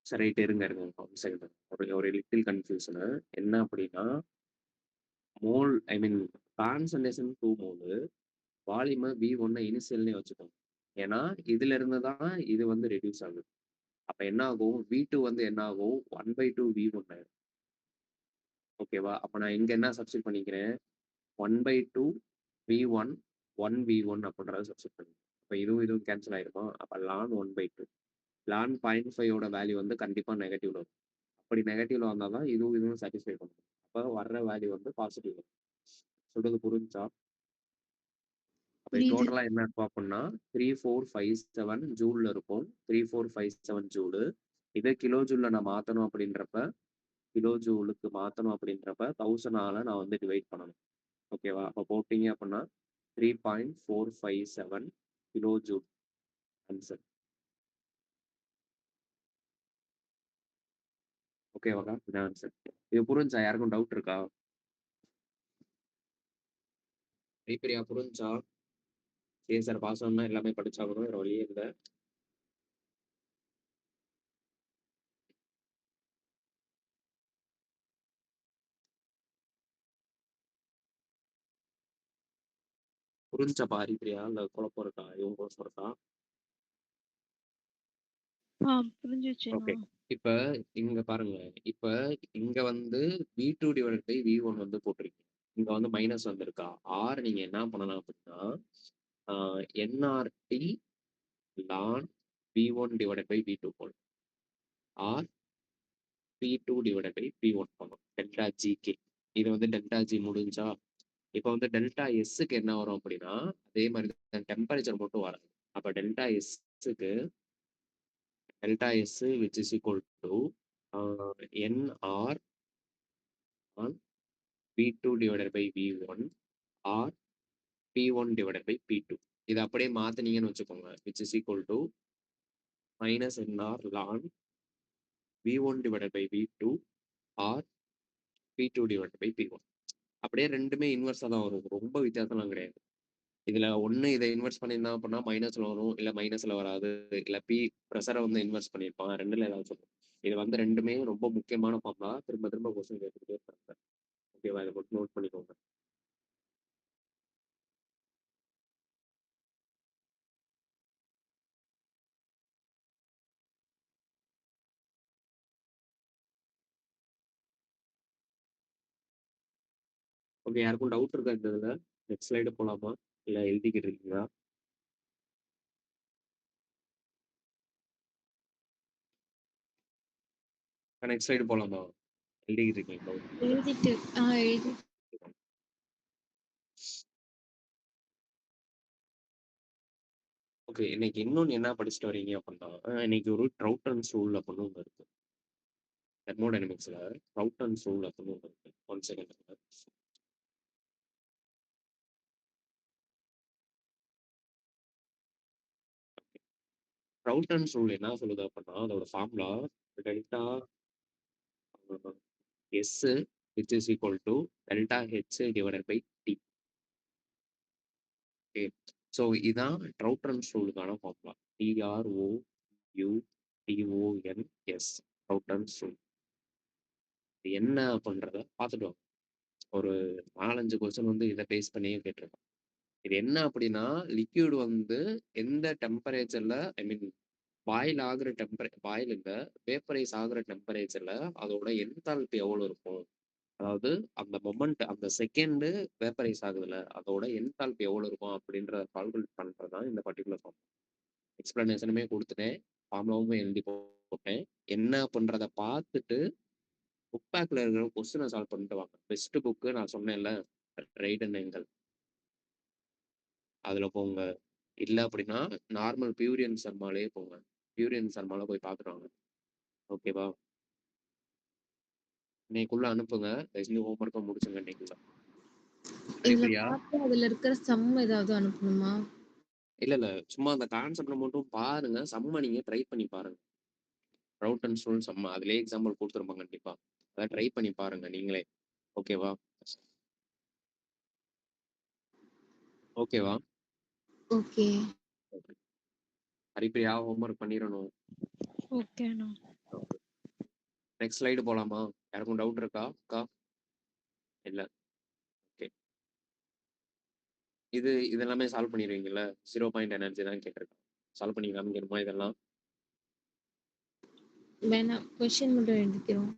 சரி, ரைட், இருங்க ஒரு லிட்டில் கன்ஃபியூஷனு. என்ன அப்படின்னா, mole concentration 2 mole, volume V1 இனிஷியல்னே வச்சுக்கோங்க. ஏன்னா இதுல இருந்து தான் இது வந்து ரெடியூஸ் ஆகுது. அப்ப என்ன ஆகும்? V2 வந்து என்ன ஆகும்? 1/2 V1 ஆயிடும். ஓகேவா? அப்ப நான் இங்க என்ன சப்ஸ்டிட் பண்ணிக்கிறேன்? 1/2 V1 1V1 அப்படின்றத சப்ஸ்டிட் பண்ணிக்கிறேன். அப்ப இதுவும் கேன்சல் ஆயிருமா? அப்ப ln 1/2. ln 0.5ஓட வேல்யூ வந்து கண்டிப்பா நெகட்டிவ்ல வரும். அப்படி நெகட்டிவ்ல வந்தால் தான் இதுவும் சாட்டிஸ்ஃபை பண்ணும். அப்போ வர்ற வேல்யூ வந்து பாசிட்டிவ் வரும். சொல்றது புரிஞ்சா? அப்போ டோட்டலாக என்ன இருக்கும் அப்படின்னா 3457 ஜூல்ல இருக்கும். 3457 ஜூலு. இதை கிலோ ஜூல்ல நான் மாற்றணும் அப்படின்றப்ப கிலோ ஜூலுக்கு மாத்தணும் அப்படின்றப்ப 1000 நான் வந்து டிவைட் பண்ணணும். ஓகேவா? அப்ப போட்டீங்க அப்படின்னா 3.457 கிலோ ஜூல் ஆன்சர். ஓகேவாக்கா? இதான் ஆன்சர். இது புரிஞ்சா? யாருக்கும் டவுட் இருக்கா? ஹரிப்பிரியா புரிஞ்சா? சார் பாஸ் ஆகணும்னா எல்லாமே படிச்சாகணும், வேற வழியே இல்லை. புரிஞ்சாப்பா ஹரிப்பிரியா? இல்ல குழப்பம் இருக்கா? இவங்க குழப்பம் இருக்கா? புரிஞ்சிச்சுண்ணா. ஓகே. இப்ப இங்க பாருங்க. இப்ப இங்க வந்து V2 டிவைடட் பை V1 வந்து போட்டிருக்கீங்க. இங்க வந்து மைனஸ் வந்திருக்கா? ஆர் நீங்க என்ன பண்ணலாம் அப்படின்னா NRT ln V1 divided by V2 போடணும். R P2 divided by P1 பண்ணணும். Delta GK. இது வந்து டெல்டா ஜி முடிஞ்சா இப்போ வந்து டெல்டா எஸ்ஸுக்கு என்ன வரும் அப்படின்னா அதே மாதிரி தான் டெம்பரேச்சர் மட்டும் வராது. அப்ப டெல்டா எஸ்ஸுக்கு delta S which is equal to NR on V2 divided by V1 or P1 divided by P2. இதை அப்படியே மாத்தினீங்கன்னு வச்சுக்கோங்க, which is equal to minus NR ln V1 divided by V2 or P2 divided by P1. அப்படியே ரெண்டுமே இன்வெர்ஸா தான் வரும், ரொம்ப வித்தியாசம்லாம் கிடையாது. இதுல ஒண்ணு இதை இன்வெர்ஸ் பண்ணியிருந்தா அப்படின்னா மைனஸ்ல வரும், இல்ல மைனஸ்ல வராது, இல்ல பி ப்ரெஷரை வந்து இன்வெர்ஸ் பண்ணியிருப்பான், ரெண்டுல ஏதாவது சொல்லும். இது வந்து ரெண்டுமே ரொம்ப முக்கியமான ஃபார்முலா, திரும்ப திரும்ப கொஸ்டின் கேட்டுக்கிட்டே இருக்காங்க. ஓகேவா? இதை மட்டும் நோட் பண்ணிக்கோங்க. ஓகே, யாருக்கும் டவுட் இருக்கா இந்த இதுல? நெக்ஸ்ட் ஸ்லைடு போலாமா, இல்ல எழுதிக்கிட்டு இருக்கீங்களா? நெக்ஸ்ட் ஸ்லைடு போலாமா, எழுதிக்கிட்டு இருக்கீங்களா? எழுதிட்டு எழுதி ஓகே, இன்னைக்கு இன்னொன்னு என்ன படிச்சுட்டு வரீங்க அப்படின்னா இன்னைக்கு ஒரு ட்ரவுட்டன்ஸ் ரூல் அப்படின்னு ஒன்று இருக்கு. தெர்மோடைனமிக்ஸ்ல ட்ரவுட்டன்ஸ் ரூல் அப்படின்னு ஒன்று இருக்கு. 1 செகண்ட். ட்ரவுட்டன்ஸ் ரூல் என்ன சொல்லுது அப்படின்னா அதோட formula delta S which is equal to delta H divided by T. Okay, so இதான் ட்ரவுட்டன்ஸ் ரூலுக்கான ஃபார்முலா. TROUTONS Trouton's rule. என்ன பண்றத பார்த்துட்டு வாங்க. ஒரு 4-5 கொஸ்டின் வந்து இதை பேஸ் பண்ணியே கேட்டிருக்கேன். இது என்ன அப்படின்னா லிக்யூட் வந்து எந்த டெம்பரேச்சர்ல, ஐ மீன் பாயில் ஆகுற பாயில் இல்லை, வேப்பரைஸ் ஆகுற டெம்பரேச்சர்ல அதோட என்தால்பி எவ்வளவு இருக்கும், அதாவது அந்த மொமெண்ட் அந்த செகண்ட் வேப்பரைஸ் ஆகுதுல அதோட என்தால்பி எவ்வளவு இருக்கும் அப்படின்ற கால்குலேட் பண்றதுதான் இந்த பர்டிகுலர் ஃபார்ம். எக்ஸ்பிளனேஷனுமே கொடுத்துட்டேன், ஃபார்முலாவுமே எழுதி போட்டேன். என்ன பண்றத பார்த்துட்டு புக் பேக்ல இருக்கிற கொஸ்டினை சால்வ் பண்ணிட்டு வாங்க. பெஸ்ட் புக்கு நான் சொன்னேன்ல, ரைடன் எங்கல், அதுல போங்க. இல்லை அப்படின்னா நார்மல் பியூரியன் சர்மாலே போங்க. பியூரியன் சர்மால போய் பார்த்துட்டு வாங்க. ஓகேவா? இன்னைக்குள்ள அனுப்புங்க. தயவுசெஞ்சு ஹோம்ஒர்க்கை முடிச்சுங்க இன்னைக்குள்ள. இதுல ஹரிப்பிரியா? பார்த்து அதுல இருக்கிற சம் ஏதாவது அனுப்பணுமா? இல்ல இல்ல, சும்மா அந்த கான்செப்டை மட்டும் பாருங்க. சம்ம நீங்க ட்ரை பண்ணி பாருங்க. ரவுட் அண்ட் ஸ்டோன் சம்ம அதுலயே எக்ஸாம்பிள் கொடுத்துருப்பாங்க கண்டிப்பா. அதை ட்ரை பண்ணி பாருங்க நீங்களே. ஓகேவா? ஓகேவா? ஓகே. ஹரிப்பிரியா ஹோம்ஒர்க் பண்ணிடணும். ஓகேண்ணா. நெக்ஸ்ட் ஸ்லைடு போலாமா? யாருக்கும் டவுட் இருக்கா அக்கா? இல்ல. ஓகே, இதெல்லாமே சால்வ் பண்ணிடுவீங்கல்ல? 0 பாயிண்ட் எனர்ஜி தான் கேட்டிருக்கேன். சால்வ் பண்ணி காமிக்கணுமா இதெல்லாம்? வேணாம், கொஸ்டின் மட்டும் எழுதிக்கிறோம்.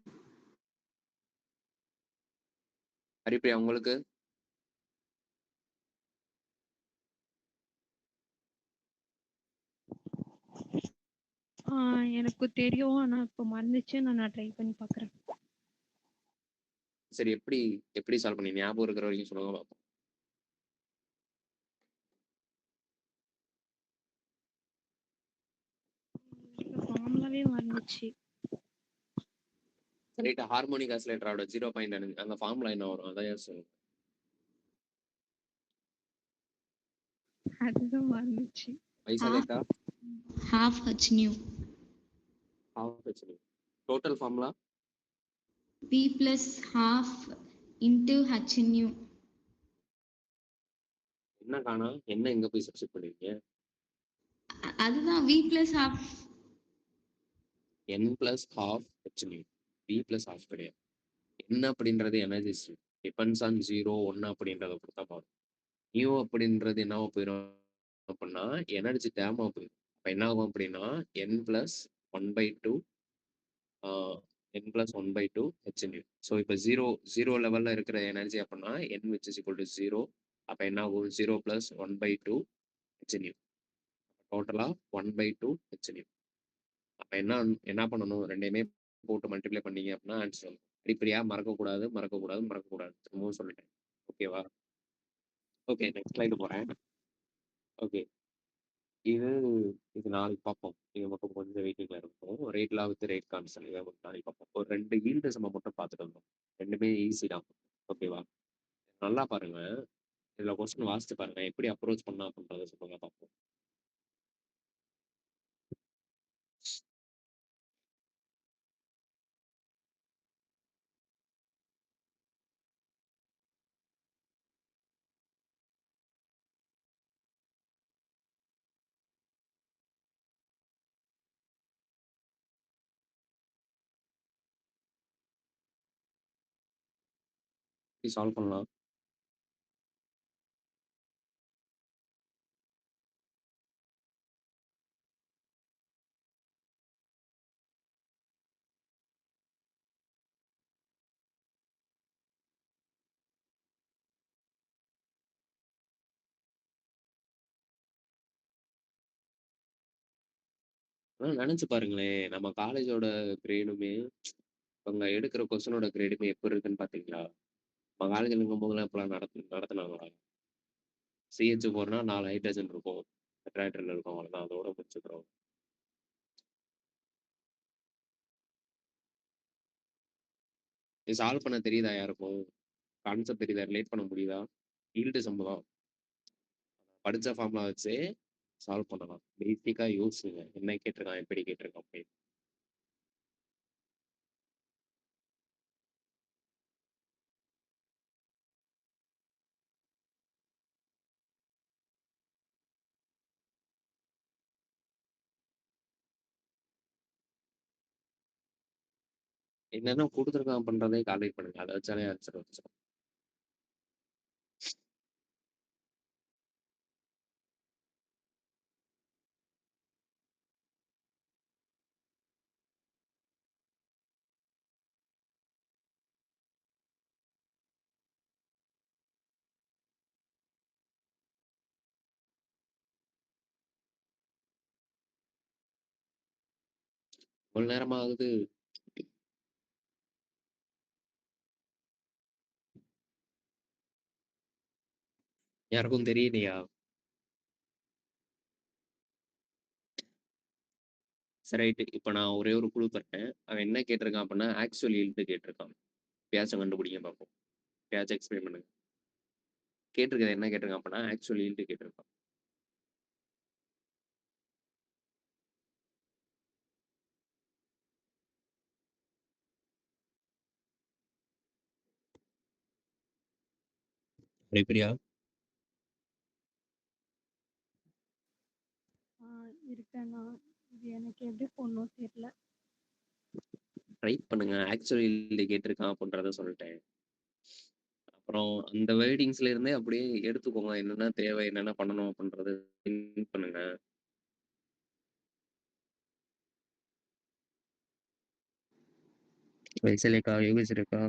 ஹரிப்பிரியா உங்களுக்கு? எனக்கு தெரியும், ஆனா இப்போ மறந்துச்சு. நான் ட்ரை பண்ணி பார்க்குறேன். சரி, எப்படி எப்படி சால்வ் பண்ணி ஞாபகம் இருக்கிற வரைக்கும் சொல்லுங்க பார்ப்போம். ஃபார்முலாவே மறந்துச்சு. ரைட். ஹார்மோனிக் ஆசிலேட்டரோட 0 பாயிண்ட் அந்த ஃபார்முலா என்ன வரும்? அதான் சொல்லுங்க. அதுதான் மறந்துச்சு. வைசாலேக்கா half h nu total formula p plus half into h nu. என்ன காணா? என்ன எங்க போய் சப்ஸ்டிட் பண்ணுவீங்க? அதுதான் v plus half. n plus half h nu. v plus half கிடையாது. n அப்படின்றது எனர்ஜி டிபெண்ட்ஸ் ஆன் 0 1 அப்படின்றத பொறுத்தா பாரு. நியூ அப்படின்றது என்னவா போயிடும் அப்படின்னா எனர்ஜி டேமா போயிடும். அப்ப என்ன ஆகும் அப்படின்னா n plus 1/2 n plus 1/2 h nu. So இப்போ ஜீரோ லெவல்ல இருக்கிற எனர்ஜி அப்படின்னா n which is equal to 0. அப்ப என்ன ஆகும்? 0 plus 1/2 h nu. டோட்டலா 1/2 h nu. அப்ப என்ன பண்ணணும்? ரெண்டையுமே போட்டு மல்டிப்ளை பண்ணீங்க அப்படின்னா ஆன்சர் வரும். இப்படியா மறக்கக்கூடாது திரும்பவும் சொல்லிட்டேன். ஓகேவா? ஓகே, நெக்ஸ்ட் ஸ்லைடு போறேன். ஓகே, இது நாளைக்கு பார்ப்போம். இது மட்டும் கொஞ்சம் வெயிட்டிங்ல இருக்கும். ரேட்லாம் வித் ரேட் கான்ஸ்டன்ட் இதை மட்டும் நாளைக்கு பார்ப்போம். ஒரு 2 ஈல்டு சம்ம மட்டும் பார்த்துட்டு வந்தோம். ரெண்டுமே ஈஸி தான். ஓகேவா? நல்லா பாருங்க. இதுல கொஸ்டின் வாசிச்சு பாருங்க. எப்படி அப்ரோச் பண்ணா அப்படின்றத சொல்லுங்க பார்ப்போம். எப்படி சால்வ் பண்ணலாம்? நினைச்சு பாருங்களேன். நம்ம காலேஜோட கிரேடுமே அவங்க எடுக்கிற கொஸ்டினோட கிரேடுமே எப்படி இருக்குன்னு பாத்தீங்களா? நம்ம காலேஜில் இருக்கும் போதெல்லாம் இப்பெல்லாம் நடத்துனாங்களா? சிஹெச் போறோம்னா 4 ஹைட்ரஜன் இருக்கும், டெட்ராஹைட்ரல் இருக்கும், அவ்வளவுதான். அதோட முடிச்சுக்கிறோம். இது சால்வ் பண்ண தெரியுதா யாருக்கும்? கான்செப்ட் தெரியுதா? ரிலேட் பண்ண முடியுதா? ஈல்டு சம்பளம் படிச்ச ஃபார்முலா வச்சு சால்வ் பண்ணலாம். பேசிக்கா யோசிங்க. என்ன கேட்டிருக்கான், எப்படி கேட்டிருக்கான் அப்படின்னு. என்னென்ன கொடுத்துருக்கான் பண்றதே கால்குலேட் பண்ணுங்க. அதை வச்சாலே ஆன்சர் வச்சிடும். இவ்வளவு நேரம் ஆகுது. யாருக்கும் தெரியலையா? சரி, ரைட்டு. இப்போ நான் ஒரே ஒரு குழு தரேன். அவன் என்ன கேட்டிருக்கான் அப்படின்னா ஆக்சுவல் ஈல்டு கேட்டிருக்கான். எப்பயாச்சும் கண்டுபிடிங்க பார்ப்போம். எப்பயாச்சும் எக்ஸ்பிளைன் பண்ணுங்க. கேட்டிருக்கிறது என்ன கேட்டிருக்கான் அப்படின்னா ஆக்சுவல் ஈல்டு கேட்டிருக்கான். எப்படியா? இருக்கேண்ணா. இது எனக்கு எப்படி போடணும் தெரியல. ட்ரை பண்ணுங்க. ஆக்சுவல் ஈல்டு கேட்டிருக்கான் அப்படின்றத சொல்லிட்டேன். அப்புறம் அந்த வேர்டிங்ஸ்ல இருந்தே அப்படியே எடுத்துக்கோங்க. என்னென்ன தேவை, என்னென்ன பண்ணணும் அப்படின்றது think பண்ணுங்க. வைசலேக்கா, யோகிச்சிருக்கா?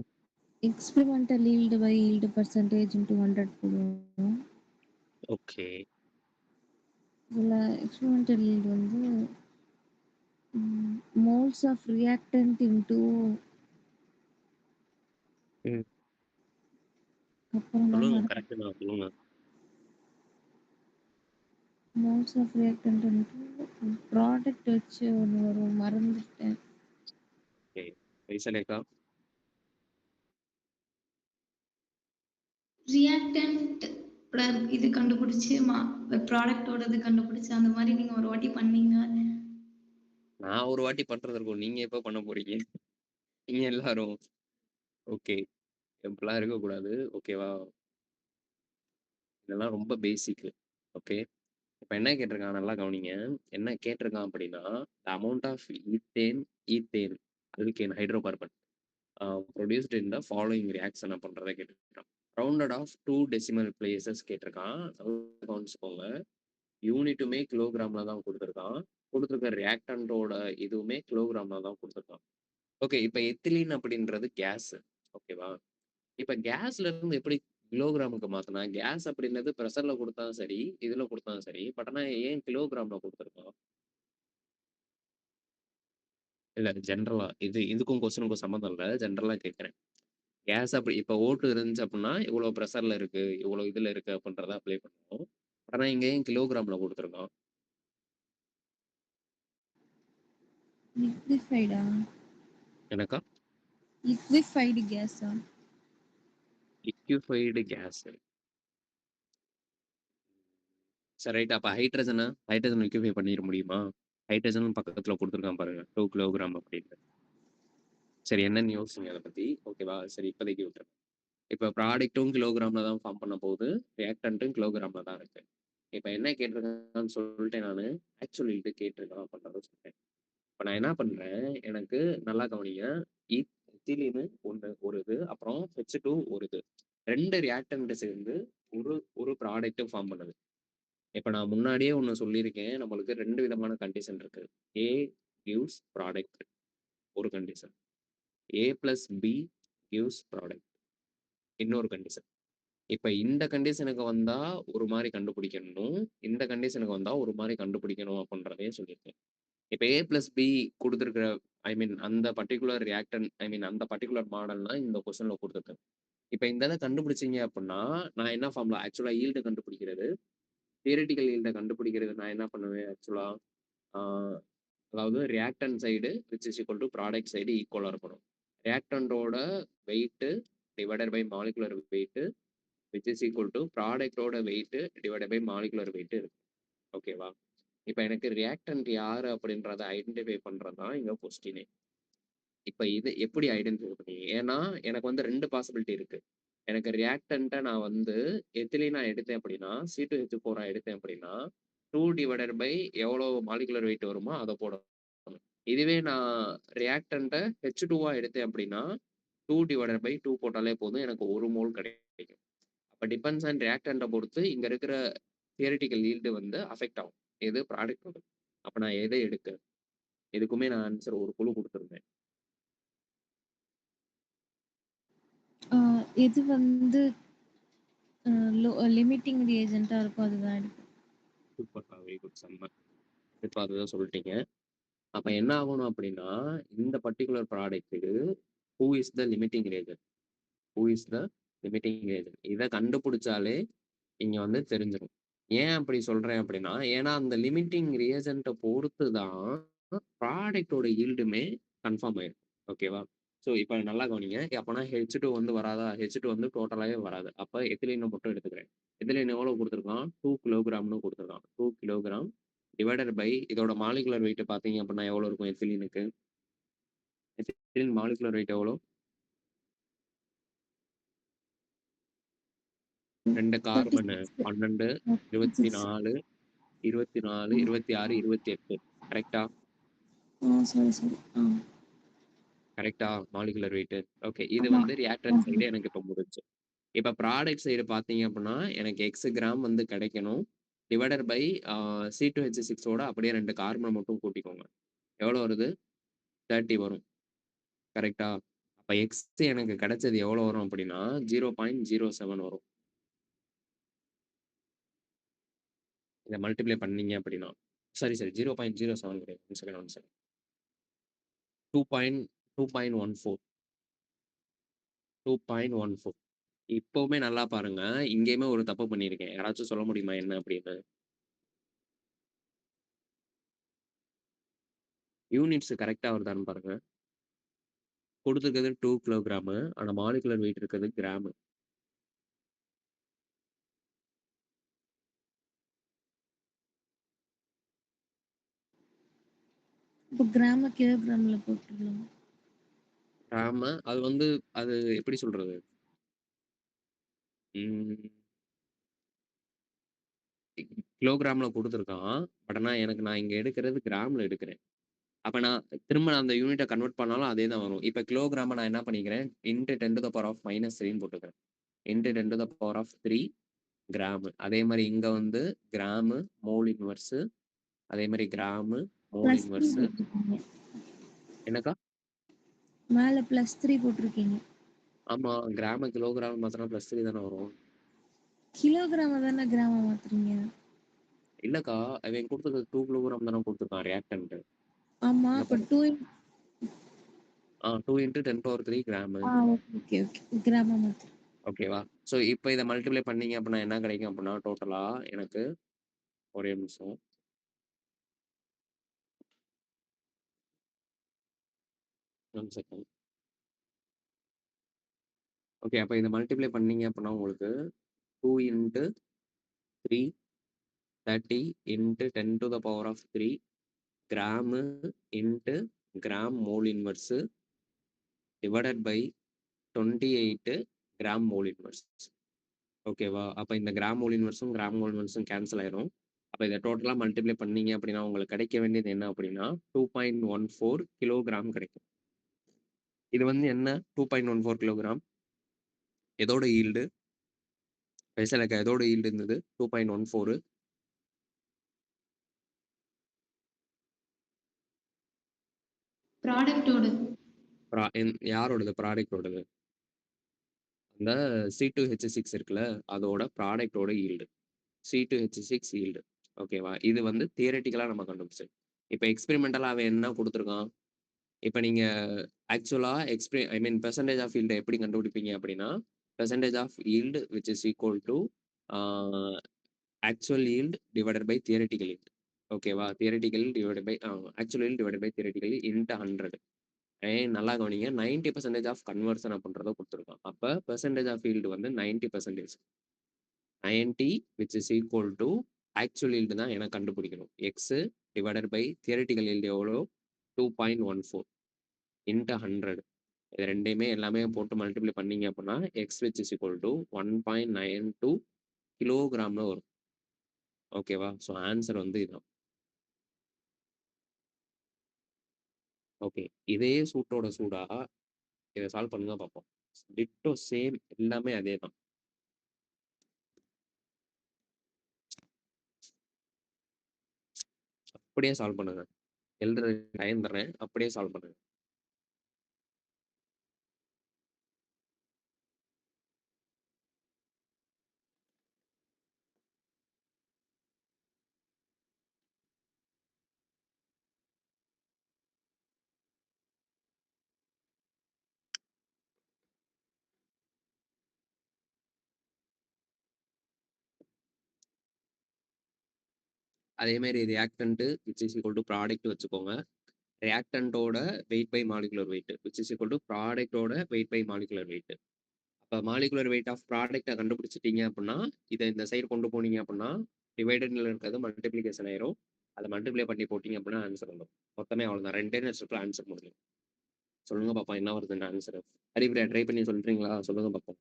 experimental yield by yield percentage into 100 போடுவோம். ஓகே. இதில் experimental yield வந்து moles of reactant into ம். அப்புறம் தான் சொல்லுங்க, வரும். கரெக்ட் தான் சொல்லுங்க. moles of reactant into product வச்சு ஒன்று வரும், மறந்துட்டேன். ஓகே. வைசலேக்கா? ரியாக்டன்ட் இது கண்டுபிடிச்சு ப்ராடக்ட்டோட இது கண்டுபிடிச்சு அந்த மாதிரி நீங்க ஒரு வாட்டி பண்ணீங்க. நான் ஒரு வாட்டி பண்றது இருக்கும். நீங்க எப்ப பண்ண போறீங்க? நீங்க எல்லாரும். ஓகே. இப்படிலாம் இருக்கக்கூடாது. ஓகேவா? இதெல்லாம் ரொம்ப பேசிக். ஓகே. இப்ப என்ன கேட்டிருக்கான் நல்லா கவனிங்க. என்ன கேட்டிருக்கான் அப்படின்னா, the amount of ethane alkane hydrocarbon produced in the following reaction அப்படின்றத கேட்டிருக்கான். ரவுண்டட் ஆஃப் 2 டெசிமல் பிளேசஸ் கேட்டிருக்கான். நல்லா கவனிச்சுக்கோங்க. யூனிட்டுமே கிலோகிராம்ல தான் கொடுத்துருக்கான். கொடுத்துருக்க ரியாக்டன்டோட இதுவுமே கிலோகிராம்ல தான் கொடுத்துருக்கான். ஓகே. இப்ப எத்திலீன் அப்படின்றது கேஸ். ஓகேவா? இப்ப கேஸ்ல இருந்து எப்படி கிலோகிராமுக்கு மாத்துனா? கேஸ் அப்படின்றது பிரஷர்ல குடுத்தாலும் சரி, இதுல குடுத்தாலும் சரி. பட் ஆனா ஏன் கிலோகிராம்ல குடுத்துருக்கான்? இல்ல ஜெனரலா இதுக்கும் கொஸ்டினுக்கும் சம்மந்தம் இல்ல. ஜெனரலா கேட்கிறேன். கேஸ் அப்படி இப்ப O2 இருந்துச்சு அப்படின்னா, இவ்வளோ பிரஷர்ல இருக்கு, இவ்வளோ இதுல இருக்கு அப்படின்றத அப்ளை பண்ணுவோம். பட் ஆனா இங்க ஏன் கிலோகிராம்ல குடுத்துருக்கான்? லிக்விஃபைடா? எனக்கா? லிக்விஃபைடு கேஸா? Liquefied gas. சரி ரைட். அப்ப ஹைட்ரஜன் லிக்விஃபை பண்ணிற முடியுமா? ஹைட்ரஜன் பக்கத்துல குடுத்துருக்கான் பாருங்க. 2 கிலோகிராம் அப்படின்னு. சரி என்னன்னு யோசிங்க அத பத்தி. ஓகேவா? சரி இப்போதைக்கு விட்டுருங்க. இப்ப ப்ராடக்ட்டும் கிலோகிராம்ல தான் ஃபார்ம் பண்ண போகுது. ரியாக்டன்ட்டும் கிலோகிராம்ல தான் இருக்கு. இப்ப என்ன கேட்டிருக்கான்னு சொல்லிட்டேன் நானு. ஆக்சுவல் ஈல்டு கேட்டிருக்கான் அப்படின்றத சொல்லிட்டேன். இப்ப நான் என்ன பண்றேன், எனக்கு நல்லா கவனிங்க. எத்திலீனு ஒரு இது, அப்புறம் H2 ஒரு இது. 2 ரியாக்டன்ட் சேர்ந்து ஒரு ப்ராடக்ட் ஃபார்ம் பண்ணுது. இப்ப நான் முன்னாடியே ஒண்ணு சொல்லியிருக்கேன். நம்மளுக்கு 2 விதமான கண்டிஷன் இருக்கு. A gives ப்ராடக்ட் ஒரு condition. A plus B gives product இன்னொரு கண்டிஷன். இப்ப இந்த கண்டிஷனுக்கு வந்தா ஒரு மாரி கண்டுபிடிக்கணும். இந்த கண்டிஷனுக்கு வந்தா ஒரு மாரி கண்டுபிடிக்கணும் அப்படின்றதையும் சொல்லியிருக்கேன். இப்ப A பிளஸ் B குடுத்திருக்கிற அந்த பர்ட்டிகுலர் ரியாக்டன்ட் அந்த பர்ட்டிகுலர் மாடல்னா இந்த கொஸ்டின்ல குடுத்துருக்கேன். இப்ப இந்த இத கண்டுபிடிச்சீங்க அப்படின்னா, நான் என்ன ஃபார்முலா ஆக்சுவலா ஈல்டு கண்டுபிடிக்கிறது, தியரிட்டிக்கல் ஈல்ட கண்டுபிடிக்கிறது நான் என்ன பண்ணுவேன் ஆக்சுவலா, ஆ அதாவது reactant side which is equal to product side ஈக்குவலா இருக்கணும். ரியாக்டன்டோட weight divided by molecular weight which is equal to ப்ராடக்டோட weight divided by molecular weight இருக்கு. ஓகேவா? இப்ப எனக்கு ரியாக்டன்ட் யாரு அப்படின்றத ஐடென்டிஃபை பண்றது தான் இங்க கொஸ்டினே. இப்ப இது எப்படி ஐடென்டிஃபை பண்ணீங்க? ஏன்னா எனக்கு வந்து 2 பாசிபிலிட்டி இருக்கு. எனக்கு ரியாக்டன்ட்ட நான் வந்து எத்திலீனா எடுத்தேன் அப்படின்னா, C2H4 எடுத்தேன் அப்படின்னா, 2 டிவைடட் பை எவ்வளோ மாலிகுலர் வெயிட் வருமோ அத போடணும். இதுவே நான் ரியாக்டன்ட்ட H2 எடுத்தேன் அப்படின்னா, 2 டிவைடட் பை 2 போட்டாலே போதும். எனக்கு 1 மோல் கிடைக்கும். அப்ப டிபெண்ட்ஸ் ஆன் ரியாக்டன்ட்ட பொறுத்து இங்க இருக்கிற தியரிட்டிக்கல் ஈல்டு வந்து அஃபெக்ட் ஆகும். எது ப்ராடக்ட்டோட. அப்ப நான் எத எடுக்க? இதுக்குமே நான் ஆன்சர் ஒரு குழு குடுத்திருந்தேன். எது வந்து லிமிட்டிங் ரியேஜென்ட்டா இருக்கோ அதுதான் எடுப்பேன். சூப்பர்ப்பா. Very good. செம்ம. இப்ப அதுதான் சொல்லிட்டீங்க. அப்ப என்ன ஆகணும் அப்படின்னா, இந்த பர்ட்டிகுலர் ப்ராடக்ட்க்கு who is the limiting reagent? Who is the limiting reagent? இத கண்டுபிடிச்சாலே இங்க வந்து தெரிஞ்சிரும். ஏன் அப்படி சொல்றேன் அப்படின்னா, ஏன்னா அந்த லிமிட்டிங் ரியேஜென்ட்ட பொறுத்து தான் ப்ராடக்ட்டோட ஈல்டுமே கன்ஃபார்ம் ஆயிரும். ஓகேவா? ஸோ இப்ப நல்லா கவனிங்க. அப்பனா H2 வந்து வராதா? H2 வந்து டோட்டலாவே வராது. அப்ப எத்திலீன மட்டும் எடுத்துக்கிறேன். எத்திலீன் எவ்வளவு குடுத்துருக்கான்? 2 கிலோகிராம்னு குடுத்துருக்கான். 2 கிலோகிராம் டிவைடட் பை இதோட மாலிகுலர் வெயிட் பார்த்தீங்க அப்படின்னா எவ்வளோ இருக்கும் எத்திலீனுக்கு? எத்திலீன் மாலிகுலர் வெயிட் எவ்வளோ? 2 கார்பனு 12, 24, 24, 26, 28. கரெக்ட்டா? சரி. கரெக்ட்டா? Molecular wait. ஓகே. இது ஆமா. வந்து ரியாக்டன்ட் சைடு எனக்கு இப்ப முடிஞ்சுச்சு. இப்ப ப்ராடக்ட் சைடு பார்த்தீங்க அப்படின்னா, எனக்கு எக்ஸ் கிராம் வந்து கிடைக்கணும். டிவைடட் பை C2H6 ஓட அப்படியே 2 கார்பன் மட்டும் கூட்டிக்கோங்க. எவ்வளோ வருது? 30 வரும். கரெக்ட்டா? அப்ப எக்ஸ் எனக்கு கிடைச்சது எவ்வளோ வரும் அப்படின்னா, 0.07 வரும். இத மல்டிப்ளை பண்ணீங்க அப்படின்னா. சரி 0.07 கிடையாது. 1 செகண்ட் 1 செகண்ட். 2.14 2.14 இப்பவுமே நல்லா பாருங்க. இங்கேயுமே ஒரு தப்பு பண்ணியிருக்கேன். யாராச்சும் சொல்ல முடியுமா என்ன அப்படின்னு? யூனிட்ஸ் கரெக்ட்டா வருதான்னு பாருங்க. குடுத்திருக்கிறது 2 கிலோகிராமு. ஆனா மாலிகுலர் வெயிட் இருக்கிறது கிராமு. இப்போ கிராம கிலோகிராம்ல போட்டுடலாம். கிராம அது வந்து அது எப்படி சொல்றது? ம். கிலோகிராம்ல குடுத்துருக்கான். பட் ஆனா எனக்கு நான் இங்க எடுக்கிறது கிராம்ல எடுக்கிறேன். அப்ப நான் திரும்ப நான் அந்த யூனிட்ட கன்வெர்ட் பண்ணாலும் அதே தான் வரும். இப்ப கிலோகிராம நான் என்ன பண்ணிக்கிறேன், இன்டு 10⁻³ போட்டுக்கிறேன். Into 10⁻³ gram. அதே மாரி இங்க வந்து கிராமு, மோல் இன்வெர்ஸ். அதே மாரி கிராமு, மோல் +3 இன்வெர்ஸ். போட்டிருக்கீங்க. என்னக்கா? மேல +3 போட்டிருக்கீங்க. ஆமா. கிராம கிலோகிராம் மாத்துனா +3 தானே வரும். கிலோகிராம தானே கிராம மாத்துறீங்க? இல்லக்கா, அவன் குடுத்தது 2 கிலோகிராம் தானே குடுத்துருக்கான் ரியாக்டன்ட். ஆமா. இங்க அப்ப பாருங்க. 2 2 × 10⁻³ கிராமு. ஓகே. கிராம மாத்து. ஓகேவா? ஸோ இப்ப இத மல்டிப்ளை பண்ணீங்க அப்படின்னா என்ன கிடைக்கும் அப்படின்னா, டோட்டலா எனக்கு ஒரே நிமிஷம். One second. ஓகே. அப்ப இத மல்டிப்ளை பண்ணீங்க அப்படின்னா உங்களுக்கு 2 × 3 30 × 10⁻³ gram into gram mole inverse divided by 28 gram mole inverse. ஓகேவா? அப்ப இந்த கிராம் மோல் இன்வெர்ஸும், கிராம் மோல் இன்வெர்ஸும் கேன்சல் ஆயிரும். அப்ப இத டோட்டலா மல்டிப்ளை பண்ணீங்க அப்படின்னா, உங்களுக்கு கிடைக்க வேண்டியது என்ன அப்படின்னா, 2.14 கிலோகிராம் கிடைக்கும். இது வந்து என்ன 2.14 கிலோகிராம்? எதோட ஈல்டு? பெசலக்கா எதோட ஈல்டு இருந்தது? 2.14 ப்ராடக்ட்டோட. யாரோடது? ப்ராடக்ட்டோடது. அந்த C2H6 இருக்குல்ல, அதோட ப்ராடக்ட்டோட ஈல்டு. C2H6 yield. ஓகேவா? இது வந்து தியரட்டிக்கலா நம்ம கண்டுபிடிச்சது. இப்ப எக்ஸ்பெரிமெண்டலா அவன் என்ன குடுத்துருக்கான்? இப்ப நீங்க ஆக்சுவலா ஐ மீன் பெர்சன்டேஜ் ஆஃப் ஈல்ட எப்படி கண்டுபிடிப்பீங்க அப்படின்னா, percentage of yield which is equal to ah actual yield divided by theoretical yield. ஓகேவா? Theoretical divided by actual yield divided by theoretical into 100. நல்லா கவனிங்க. 90% ஆஃப் கன்வர்ஷன் அப்படின்றத குடுத்துருக்கான். அப்ப பெர்சன்டேஜ் ஆஃப் ஈல்டு வந்து 90%. 90 which is equal to actual yield தான் எனக்கு கண்டுபிடிக்கணும். X divided by theoretical yield எவ்வளோ? 2.14 இன்டு 100. இது ரெண்டையுமே எல்லாமே போட்டு மல்டிப்ளை பண்ணீங்க அப்படின்னா X which is equal to 1.92 கிலோகிராம்ல வரும். ஓகேவா? ஸோ ஆன்சர் வந்து இதுதான். ஓகே. இதே சூட்டோட சூடா இதை சால்வ் பண்ணுங்க பார்ப்போம். டிட்டோ சேம் எல்லாமே அதே தான். அப்படியே சால்வ் பண்ணுங்க. எழுதுறது டைம் தர்றேன். அப்படியே சால்வ் பண்ணுங்க. அதே மாதிரி reactant which is equal to product வச்சுக்கோங்க. ரியாக்டன்ட்டோட weight by molecular weight which is equal to ப்ராடக்ட்டோட வெயிட் பை மாலிகுலர் வெயிட். அப்போ மாலிகுலர் வெயிட் ஆஃப் ப்ராடக்ட்டை கண்டுபிடிச்சிட்டீங்க அப்படின்னா இதை இந்த சைடு கொண்டு போனீங்க அப்படின்னா டிவைடட்ல இருக்கிறது மல்டிப்ளிகேஷன் ஆயிரும். அதை மல்டிப்ளை பண்ணி போட்டீங்க அப்படின்னா ஆன்சர் வந்துடும். மொத்தமே அவ்வளோதான். 2 நிமிஷத்துல ஆன்சர் முடியும். சொல்லுங்க பாப்போம் என்ன வருதுன்னு ஆன்சர். ஹரிபிரியா ட்ரை பண்ணி சொல்றீங்களா? சொல்லுங்க பாப்போம்.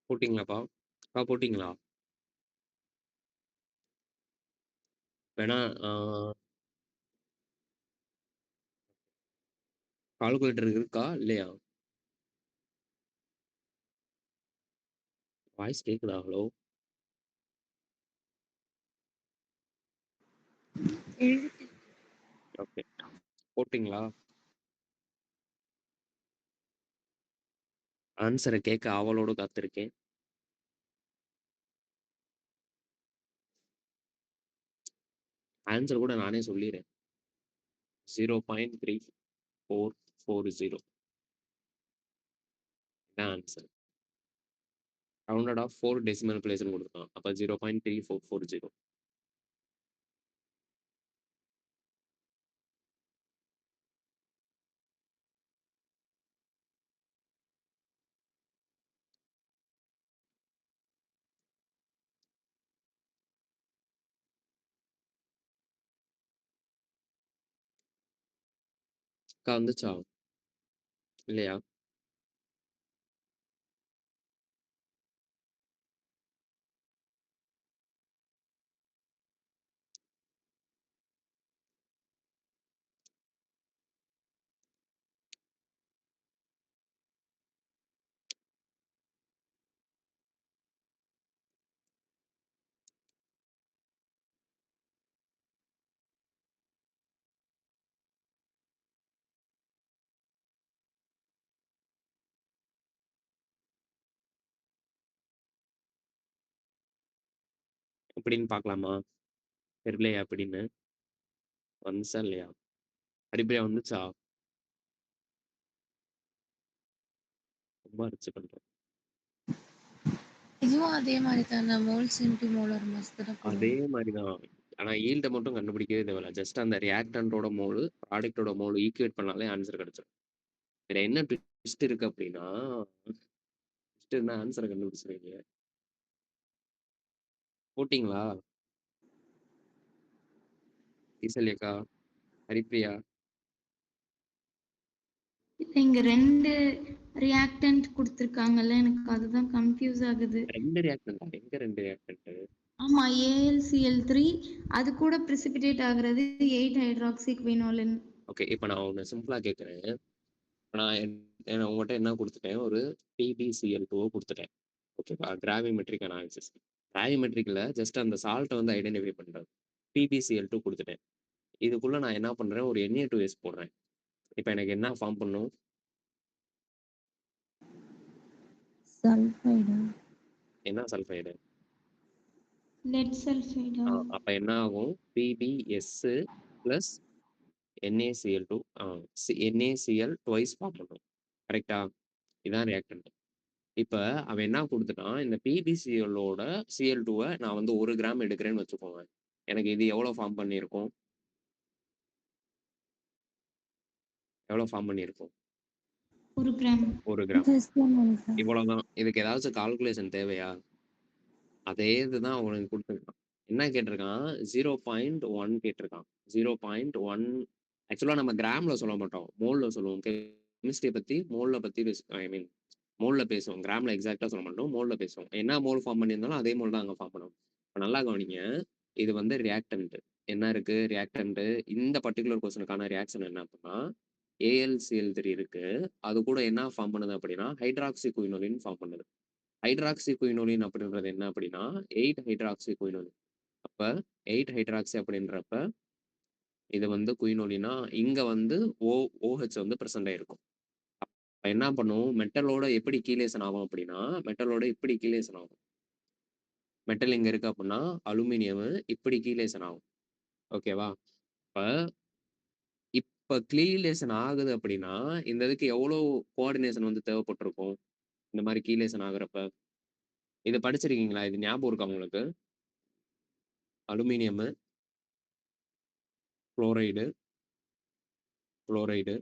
போட்டிங்களாப்பா? போட்டிங்களா? வேணா கால்குலேட்டர் இருக்கா இல்லையா? வாய்ஸ் கேக்குதா? ஹலோ. ஓகே. போட்டீங்களா? ஆன்ஸர கேட்க ஆவலோடு காத்திருக்கேன். ஆன்ஸர் கூட நானே சொல்லிறேன். 0.3440 இதான் ஆன்ஸர். ரவுண்டட் ஆஃப் 4 டெசிமல் பிளேஸ்ன்னு குடுத்துருக்கான். அப்ப 0.3440. அக்கா வந்துச்சா? இல்லையா? எப்படின்னு பார்க்கலாமா? தெரியலையா எப்படின்னு? வந்துச்சா இல்லையா? ஹரிப்ரியா வந்துச்சா? ரொம்ப அரிச்சு பண்றேன். இதுவும் அதே மாரி தான. மோல்ஸ் இன்டு மோலார் மாஸ் தான அதே போடுவோம். மாரி தான். ஆனா ஈல்ட மட்டும் கண்டுபிடிக்கவே தேவையில்ல. ஜஸ்ட் அந்த ரியாக்டன்ட்டோட மோல், ப்ராடக்ட்டோட மோல் ஈக்குவேட் பண்ணாலே ஆன்ஸர் கிடைச்சிரும். இதுல என்ன ட்விஸ்ட் இருக்கு அப்படின்னா, ட்விஸ்ட் இருந்தா ஆன்ஸர கண்டுபிடிச்சிருவீங்க. போட்டீங்களா? ஈசல்யா அக்கா, ஹரிப்ரியா. இங்க 2 ரியாக்டன்ட் குடுத்துருக்காங்கல்ல. எனக்கு அதுதான் கன்ஃப்யூஸ் ஆகுது. 2 ரியாக்டன்ட்டா? எங்க 2 ரியாக்டன்ட்? ஆமா. AlCl3 அது கூட பிரிசிபிடேட் ஆகுறது 8 ஹைட்ராக்சி குயினோலின். ஓகே. இப்ப நான் ஒண்ணு சிம்பிளா கேட்கிறேன். நான் உங்கள்ட்ட என்ன குடுத்துட்டேன்? ஒரு PbCl2 குடுத்துட்டேன். ஓகேவா? Gravimetric analysis. கிராவிமெட்ரிக்ல ஜஸ்ட் அந்த சால்ட்ட வந்து ஐடென்டிஃபை பண்றது. PbCl2 குடுத்துட்டேன். இதுக்குள்ள நான் என்ன பண்றேன்? ஒரு Na2S போடுறேன். இப்ப எனக்கு என்ன ஃபார்ம் பண்ணும்? சல்ஃபைடா? என்ன சல்ஃபைடு? லெட் சல்ஃபைடா? அப்ப என்ன ஆகும்? PbS plus NaCl2 NaCl twice form பண்ணும். கரெக்ட்டா? இதான் ரியாக்டன்ட். இப்ப அவன் என்ன குடுத்துட்டான்? இந்த PbClஓட Cl2வ நான் வந்து 1 கிராம் எடுக்கிறேன்னு வச்சுக்கோங்க. எனக்கு இது எவ்வளவு ஃபார்ம் பண்ணியிருக்கும்? எவ்வளவு ஃபார்ம் பண்ணியிருக்கும்? 1 gram. 1 gram. Less than 1 gram. இவ்வளவுதான். இதுக்கு ஏதாச்சும் கால்குலேஷன் தேவையா? அதே இதுதான் அவனுக்கு குடுத்துருக்கான். என்ன கேட்டிருக்கான்? 0.1 கேட்டிருக்கான். 0.1 ஆக்சுவலா நம்ம கிராம்ல சொல்ல மாட்டோம். மோல்ல சொல்லுவோம். கெமிஸ்ட்ரி பத்தி மோல்ல பத்தி ஐ மீன் மோல்ல பேசுவோம். கிராம்ல எக்ஸாக்ட்டா சொல்ல மாட்டோம். மோல்ல பேசுவோம். என்ன மோல் ஃபார்ம் பண்ணியிருந்தாலும் அதே மோல் தான் அங்க ஃபார்ம் பண்ணுவோம். இப்ப நல்லா கவனிங்க. இது வந்து ரியாக்டன்ட். என்ன இருக்கு? ரியாக்டன்ட். இந்த பர்ட்டிகுலர் கொஸ்டினுக்கான ரியாக்ஷன் என்ன அப்படின்னா, AlCl3 இருக்கு. அது கூட என்ன ஃபார்ம் பண்ணுது அப்படின்னா, ஹைட்ராக்சி குயினோலின் ஃபார்ம் பண்ணுது. ஹைட்ராக்சி குயினோலின் அப்படின்றது என்ன அப்படின்னா 8 ஹைட்ராக்சி குயினோலின். அப்ப 8 ஹைட்ராக்சி அப்படின்றப்ப இது வந்து குயினோலினா இங்க வந்து OH வந்து பிரசன்ட் ஆயிருக்கும். அப்ப என்ன பண்ணும்? மெட்டலோட எப்படி கீலேஷன் ஆகும் அப்படின்னா, மெட்டலோட இப்படி கீலேஷன் ஆகும். மெட்டல் இங்க இருக்கு அப்படின்னா அலுமினியம் இப்படி கீலேஷன் ஆகும். ஓகேவா? இப்ப இப்ப கீலேஷன் ஆகுது அப்படின்னா இந்த இதுக்கு எவ்வளவு கோஆர்டினேஷன் வந்து தேவைப்பட்டிருக்கும்? இந்த மாதிரி கீலேஷன் ஆகுறப்ப இது படிச்சிருக்கீங்களா? இது ஞாபகம் இருக்கா உங்களுக்கு? Aluminium, chloride, chloride,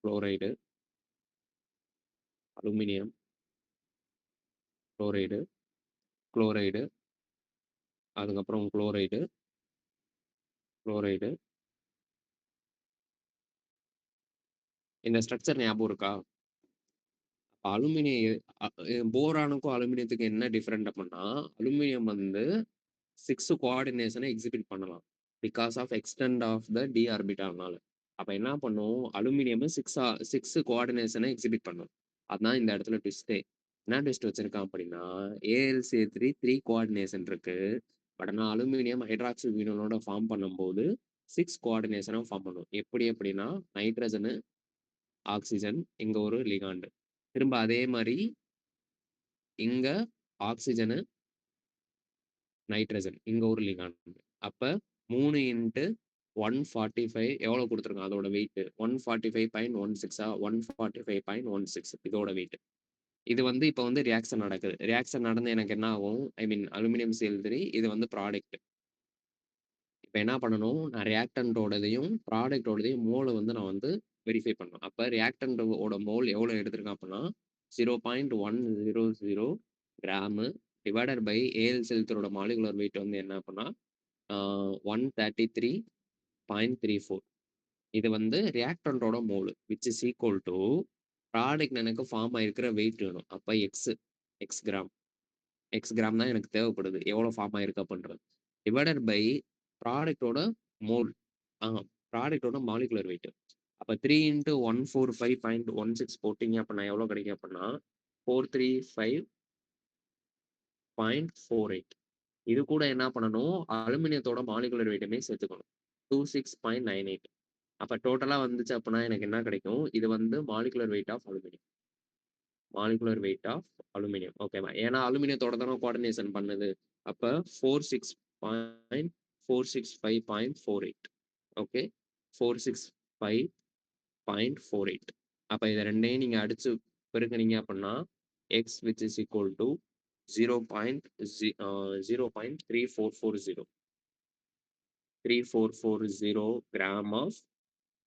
chloride, aluminium, chloride, chloride, அதுக்கப்புறம் குளோரைடு, குளோரைடு. இந்த ஸ்ட்ரக்சர் ஞாபகம் இருக்கா? அலுமினிய போரானுக்கும் அலுமினியத்துக்கும் என்ன டிஃபரெண்ட் அப்படின்னா, அலுமினியம் வந்து 6 கோஆர்டினேஷனை எக்ஸிக்யூட் பண்ணலாம். Because of extent of the D ஆர்பிட்டால்னால. அப்ப என்ன பண்ணும்? அலுமினியம் 6 கோஆர்டினேஷனை எக்ஸிக்யூட் பண்ணும். அதான் இந்த இடத்துல ட்விஸ்டே. என்ன ட்விஸ்ட் வச்சிருக்கான் அப்படின்னா, AlCl3 3 கோஆர்டினேஷன் இருக்கு. பட் ஆனா அலுமினியம் ஹைட்ராக்சி வினோலோட ஃபார்ம் பண்ணும்போது 6 கோஆர்டினேஷனா ஃபார்ம் பண்ணும். எப்படி அப்படின்னா நைட்ரஜனு, ஆக்ஸிஜன் இங்க ஒரு லிகாண்ட். திரும்ப அதே மாரி இங்க ஆக்ஸிஜனு, நைட்ரஜன் இங்க ஒரு லிகாண்ட். அப்ப 3 இன்டு 145 எவ்வளவு குடுத்துருக்கான் அதோட வெயிட் 145.16 145.16 இதோட வெயிட். இது வந்து இப்ப வந்து ரியாக்ஷன் நடக்குது. ரியாக்ஷன் நடந்து எனக்கு என்ன ஆகும்? ஐ மீன் அலுமினியம் Cl3 இது வந்து ப்ராடக்ட். இப்ப என்ன பண்ணணும்? நான் ரியாக்டன்ட்டோடதையும், ப்ராடக்ட்டோடதையும் மோல வந்து நான் வந்து வெரிஃபை பண்ணணும். அப்ப ரியாக்டன்ட் ஓட மோல் எவ்வளவு எடுத்திருக்கேன் அப்படின்னா 0.100 gram divided by AlCl3 molecular weight வந்து என்ன அப்படின்னா 133.34. இது வந்து ரியாக்டன்ட்டோட mole which is equal to product எனக்கு ஃபார்ம் ஆயிருக்கிற வெயிட் வேணும். அப்ப எக்ஸ் கிராம் தான் எனக்கு தேவைப்படுது. எவ்வளவு ஃபார்ம் ஆயிருக்கு அப்படின்றது டிவைடட் பை ப்ராடக்ட்டோட மோல் ப்ராடக்ட்டோட மாலிகுலர் வெயிட். அப்ப 3 இன்டு 145.16 போட்டீங்க அப்படின்னா எவ்வளவு கிடைக்கும் அப்படின்னா 435.48. இது கூட என்ன பண்ணணும்? அலுமினியத்தோட மாலிகுலர் வெயிட்டுமே சேர்த்துக்கணும் 26.98. அப்ப டோட்டலா வந்துச்சு அப்படின்னா எனக்கு என்ன கிடைக்கும்? இது வந்து molecular weight of aluminium. Molecular weight of aluminium. ஓகேவா? ஏன்னா அலுமினியத்தோட தானே கோஆர்டினேஷன் பண்ணுது. அப்ப 465.48. ஓகே 465.48. அப்ப இதை ரெண்டையும் நீங்க அடிச்சு பெருக்குனீங்க அப்படின்னா X which is equal to 0.3440 gram of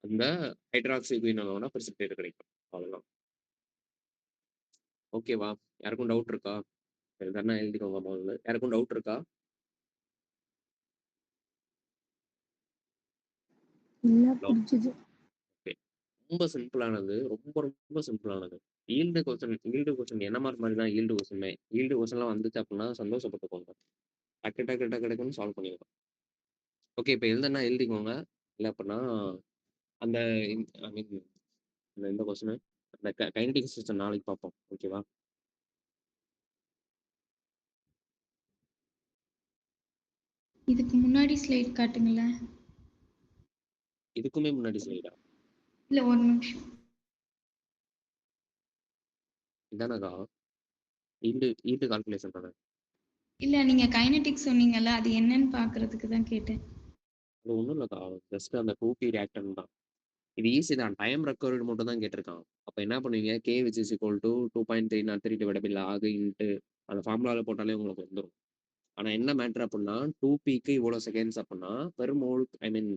அந்த ஹைட்ராக்சி குயினோட precipitate கிடைக்கும். அவ்வளவுதான். ஓகேவா? யாருக்கும் டவுட் இருக்கா? எழுதுனா எழுதிக்கோங்க முதல்ல. யாருக்கும் டவுட் இருக்கா? இல்ல Hello? புரிஞ்சுது. ஓகே. ரொம்ப சிம்பிளானது. ரொம்ப சிம்பிளானது. ஈல்டு கொஸ்டின் என்ன மாதிரி தான் ஈல்டு கொஸ்டின். ஈல்டு கொஸ்டின்லாம் வந்துச்சு அப்படின்னா சந்தோஷப்பட்டுக்கோங்க. டக்குன்னு சால்வ் பண்ணிடலாம். ஓகே இப்போ எழுதுனா எழுதிக்கோங்க. இல்லை அப்படின்னா அந்த ஐ மீன் இந்த கொஸ்டின் அந்த கைனடிக் சிஸ்டம் நாளைக்கு பார்ப்போம். ஓகேவா? இதுக்கு முன்னாடி ஸ்லைட் காட்டுங்களேன். இதுக்குமே முன்னாடி ஸ்லைடா? இல்ல ஒரு நிமிஷம். இதானக்கா ஈல்டு கால்குலேஷன் தானே? இல்ல நீங்க கைனடிக் சொன்னீங்கல்ல, அது என்னன்னு பாக்குறதுக்கு தான் கேட்டேன். அது ஒன்றும் இல்லைக்கா, ஜஸ்ட் அந்த 2p ரியாக்டன் தான். இது ஈஸி தான். டைம் ரெக்கவர்டு மட்டும் தான் கேட்டிருக்கான். அப்போ என்ன பண்ணுவீங்க? K which is equal to 2.303 divided by log into அந்த ஃபார்முலாவில் போட்டாலே உங்களுக்கு வந்துடும். ஆனால் என்ன மேட்ரு அப்படின்னா 2pக்கு இவ்வளோ செகண்ட்ஸ் அப்படின்னா பெர் மோல் ஐ மீன்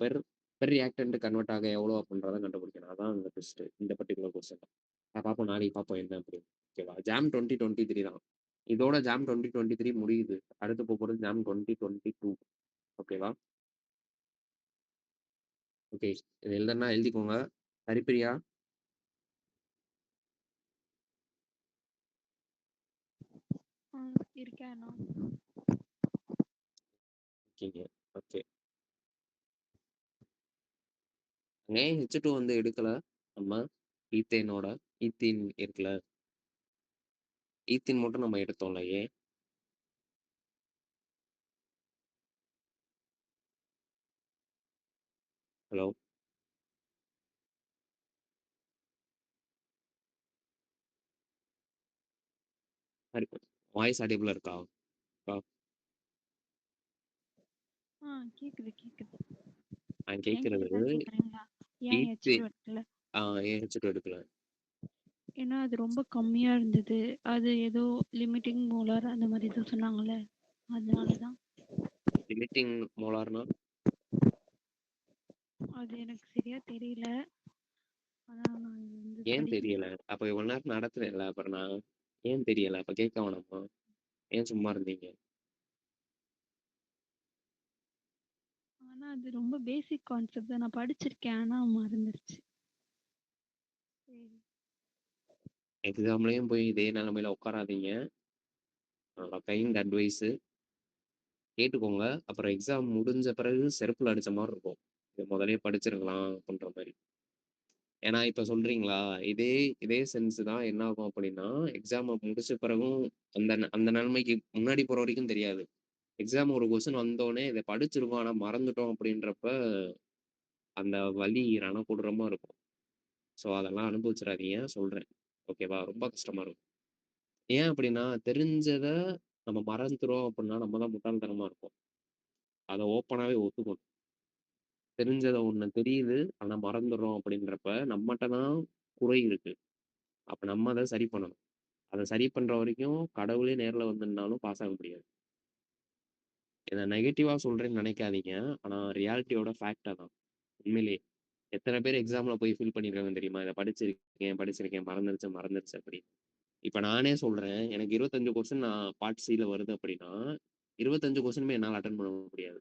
பெர் ரியாக்டன்ட் கன்வெர்ட் ஆக எவ்வளோ அப்படின்றத கண்டுபிடிக்கணும். அதான் அந்த டெஸ்ட் இந்த பர்டிகுலர் கொஸ்டின். பார்ப்போம் நாளைக்கு பார்ப்போம் என்ன அப்படின்னு. ஓகேவா? ஜாம் 2023 தான். இதோட ஜாம் 2023 முடியுது. அடுத்து போகிறது ஜாம் 2022. ஓகேவா? ஓகே இது எழுதுனா எழுதிக்கோங்க. ஹரிப்பிரியா இருக்கேண்ணா. இருக்கீங்க. ஓகே ஏன் H2 வந்து எடுக்கல நம்ம ஈத்தேனோட? ஈத்தீன் இருக்குல்ல, ஈத்தீன் மட்டும் நம்ம எடுத்தோம்ல ஏன்? ஹலோ வாய்ஸ் அடிபிள் இருக்கா? கேக்குது. நான் கேட்கறது என்கிட்ட கேக்குறீங்களா? ஏன் ஈத்தே H2 எடுக்கல? ஏன் H2 எடுக்கல? ஏன்னா அது ரொம்ப கம்மியா இருந்தது. அது ஏதோ லிமிட்டிங் மோலார் அந்த மாதிரி ஏதோ சொன்னாங்கல்ல, அதனாலதான். லிமிட்டிங் மோலார்னா அது எனக்கு சரியா தெரியல. ஆனா நான் இது வந்து ஏன் தெரியல? அப்ப இவ்வளவு நேரம் நடத்துறேன்ல, அப்புறம் நான் ஏன் தெரியல? அப்ப கேட்க வேணாமா? ஏன் சும்மா இருந்தீங்க? ஆனா அது ரொம்ப பேசிக் கான்செப்ட் தான். நான் படிச்சிருக்கேன், ஆனா மறந்துருச்சு. சரி. எக்ஸாம்லயும் போய் இதே நிலைமையில உட்காராதீங்க. கைண்ட் அட்வைஸு கேட்டுக்கோங்க. அப்புறம் எக்ஸாம் முடிஞ்ச பிறகு செருப்புல அடிச்ச மாதிரி இருக்கும். இது முதலே படிச்சிருக்கலாம் அப்படின்ற மாதிரி. ஏன்னா இப்ப சொல்றீங்களா, இதே சென்ஸ் தான் என்ன ஆகும் அப்படின்னா எக்ஸாம் முடிச்ச பிறகும் அந்த அந்த நிலைமைக்கு முன்னாடி போற வரைக்கும் தெரியாது. எக்ஸாம் ஒரு கொஸ்டின் வந்தோனே இத படிச்சிருக்கோம். ஆனா மறந்துட்டோம் அப்படின்றப்ப, அந்த வலி ரணகொடூரமா இருக்கும். ஸோ அதெல்லாம் அனுபவிச்சுறாதீங்க சொல்றேன். ஓகேவா? ரொம்ப கஷ்டமா இருக்கும். ஏன் அப்படின்னா, தெரிஞ்சத நம்ம மறந்துட்டோம் அப்படின்னா, நம்ம தான் முட்டாள்தனமா இருப்போம். அத ஓப்பனாவே ஒத்துக்கணும். தெரிஞ்சத ஒண்ணு தெரியுது, ஆனா மறந்துடுறோம் அப்படின்றப்ப, நம்மட்ட தான் குறை இருக்கு. அப்ப நம்ம அத சரி பண்ணணும். அத சரி பண்ற வரைக்கும் கடவுளே நேர்ல வந்து நின்னாலும் பாஸ் ஆக முடியாது. இத நெகட்டிவா சொல்றேன்னு நெனைக்காதீங்க. ஆனா ரியாலிட்டியோட ஃபேக்ட் அதான். உண்மையிலேயே. எத்தன பேர் எக்ஸாம்ல போய் ஃபீல் பண்ணியிருக்காங்கன்னு தெரியுமா? இத படிச்சிருக்கேன், மறந்துருச்சு அப்படின்னு. இப்ப நானே சொல்றேன். எனக்கு 25 கொஸ்டின் நான் பார்ட் சில வருது அப்படின்னா, 25 கொஸ்டினுமே என்னால அட்டெண்ட் பண்ண முடியாது.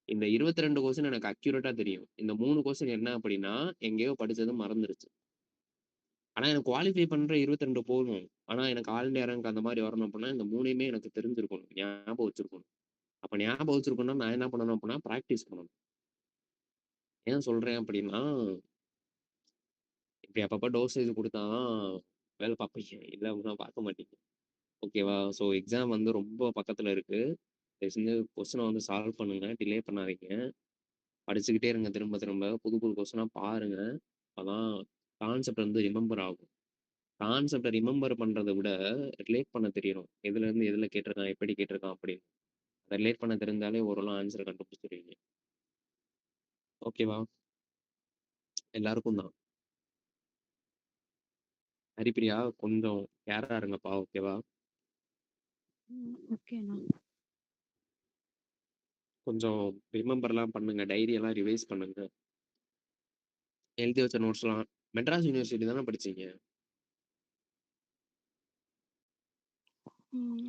இந்த 22 கொஸ்டின் எனக்கு அக்யூரேட்டா தெரியும். இந்த 3 கொஸ்டின் என்ன அப்படின்னா, எங்கேயோ படிச்சது மறந்துருச்சு. ஆனா எனக்கு குவாலிஃபை பண்ற 22 போதும். ஆனா எனக்கு ஆல் இண்டியா ரேங்க் அந்த மாரி வரணும் அப்படின்னா, இந்த 3யுமே எனக்கு தெரிஞ்சிருக்கணும். ஞாபகம் வச்சிருக்கணும். அப்ப ஞாபகம் வச்சிருக்கணும்னா, நான் என்ன பண்ணணும் அப்படின்னா, பிராக்டிஸ் பண்ணணும். ஏன் சொல்றேன் அப்படின்னா, இப்படி அப்பப்ப டோசேஜ் குடுத்தா தான் வேலை பார்ப்பீங்க. இல்ல அப்படின்னா பார்க்க மாட்டீங்க. ஓகேவா? ஸோ எக்ஸாம் வந்து ரொம்ப பக்கத்துல இருக்கு. தயவு செஞ்சு கொஸ்டின வந்து சால்வ் பண்ணுங்க. டிலே பண்ணாதீங்க. படிச்சுக்கிட்டே இருங்க திரும்ப திரும்ப. புது புது கொஸ்டினா பாருங்க. அப்பதான் கான்செப்ட் வந்து ரிமெம்பர் ஆகும். கான்செப்ட்ட ரிமெம்பர் பண்றத விட, ரிலேட் பண்ண தெரியணும். எதுலருந்து எதுல கேட்டிருக்கான், எப்படி கேட்டிருக்கான் அப்படின்னு. அத ரிலேட் பண்ண தெரிஞ்சாலே ஓரளவு ஆன்ஸர கண்டுபிடிச்சுருவீங்க. ஓகேவா? எல்லாருக்கும் தான். ஹரிப்பிரியா கொஞ்சம் கேரா இருங்கப்பா. ஓகேவா? ஓகேண்ணா. கொஞ்சம் ரிமெம்பர்லாம் பண்ணுங்க. டைரி எல்லாம் ரிவைஸ் பண்ணுங்க. எழுதி வச்ச நோட்ஸ்லாம் மெட்ராஸ் யூனிவர்சிட்டி தானே படிச்சீங்க?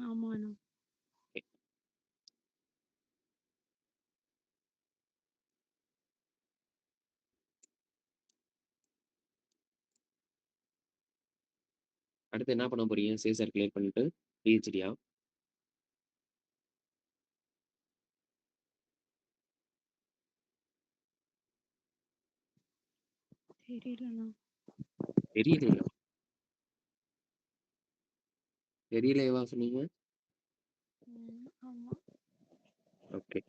ஆமாண்ணா. அடுத்து என்ன பண்ண போறீங்க? சேசர் கிளியர் பண்ணிட்டு பிஹெச்டியா? தெரியலண்ணா. தெரியலையா? தெரியலையேவா சொன்னீங்க? ஆமா. ஓகே.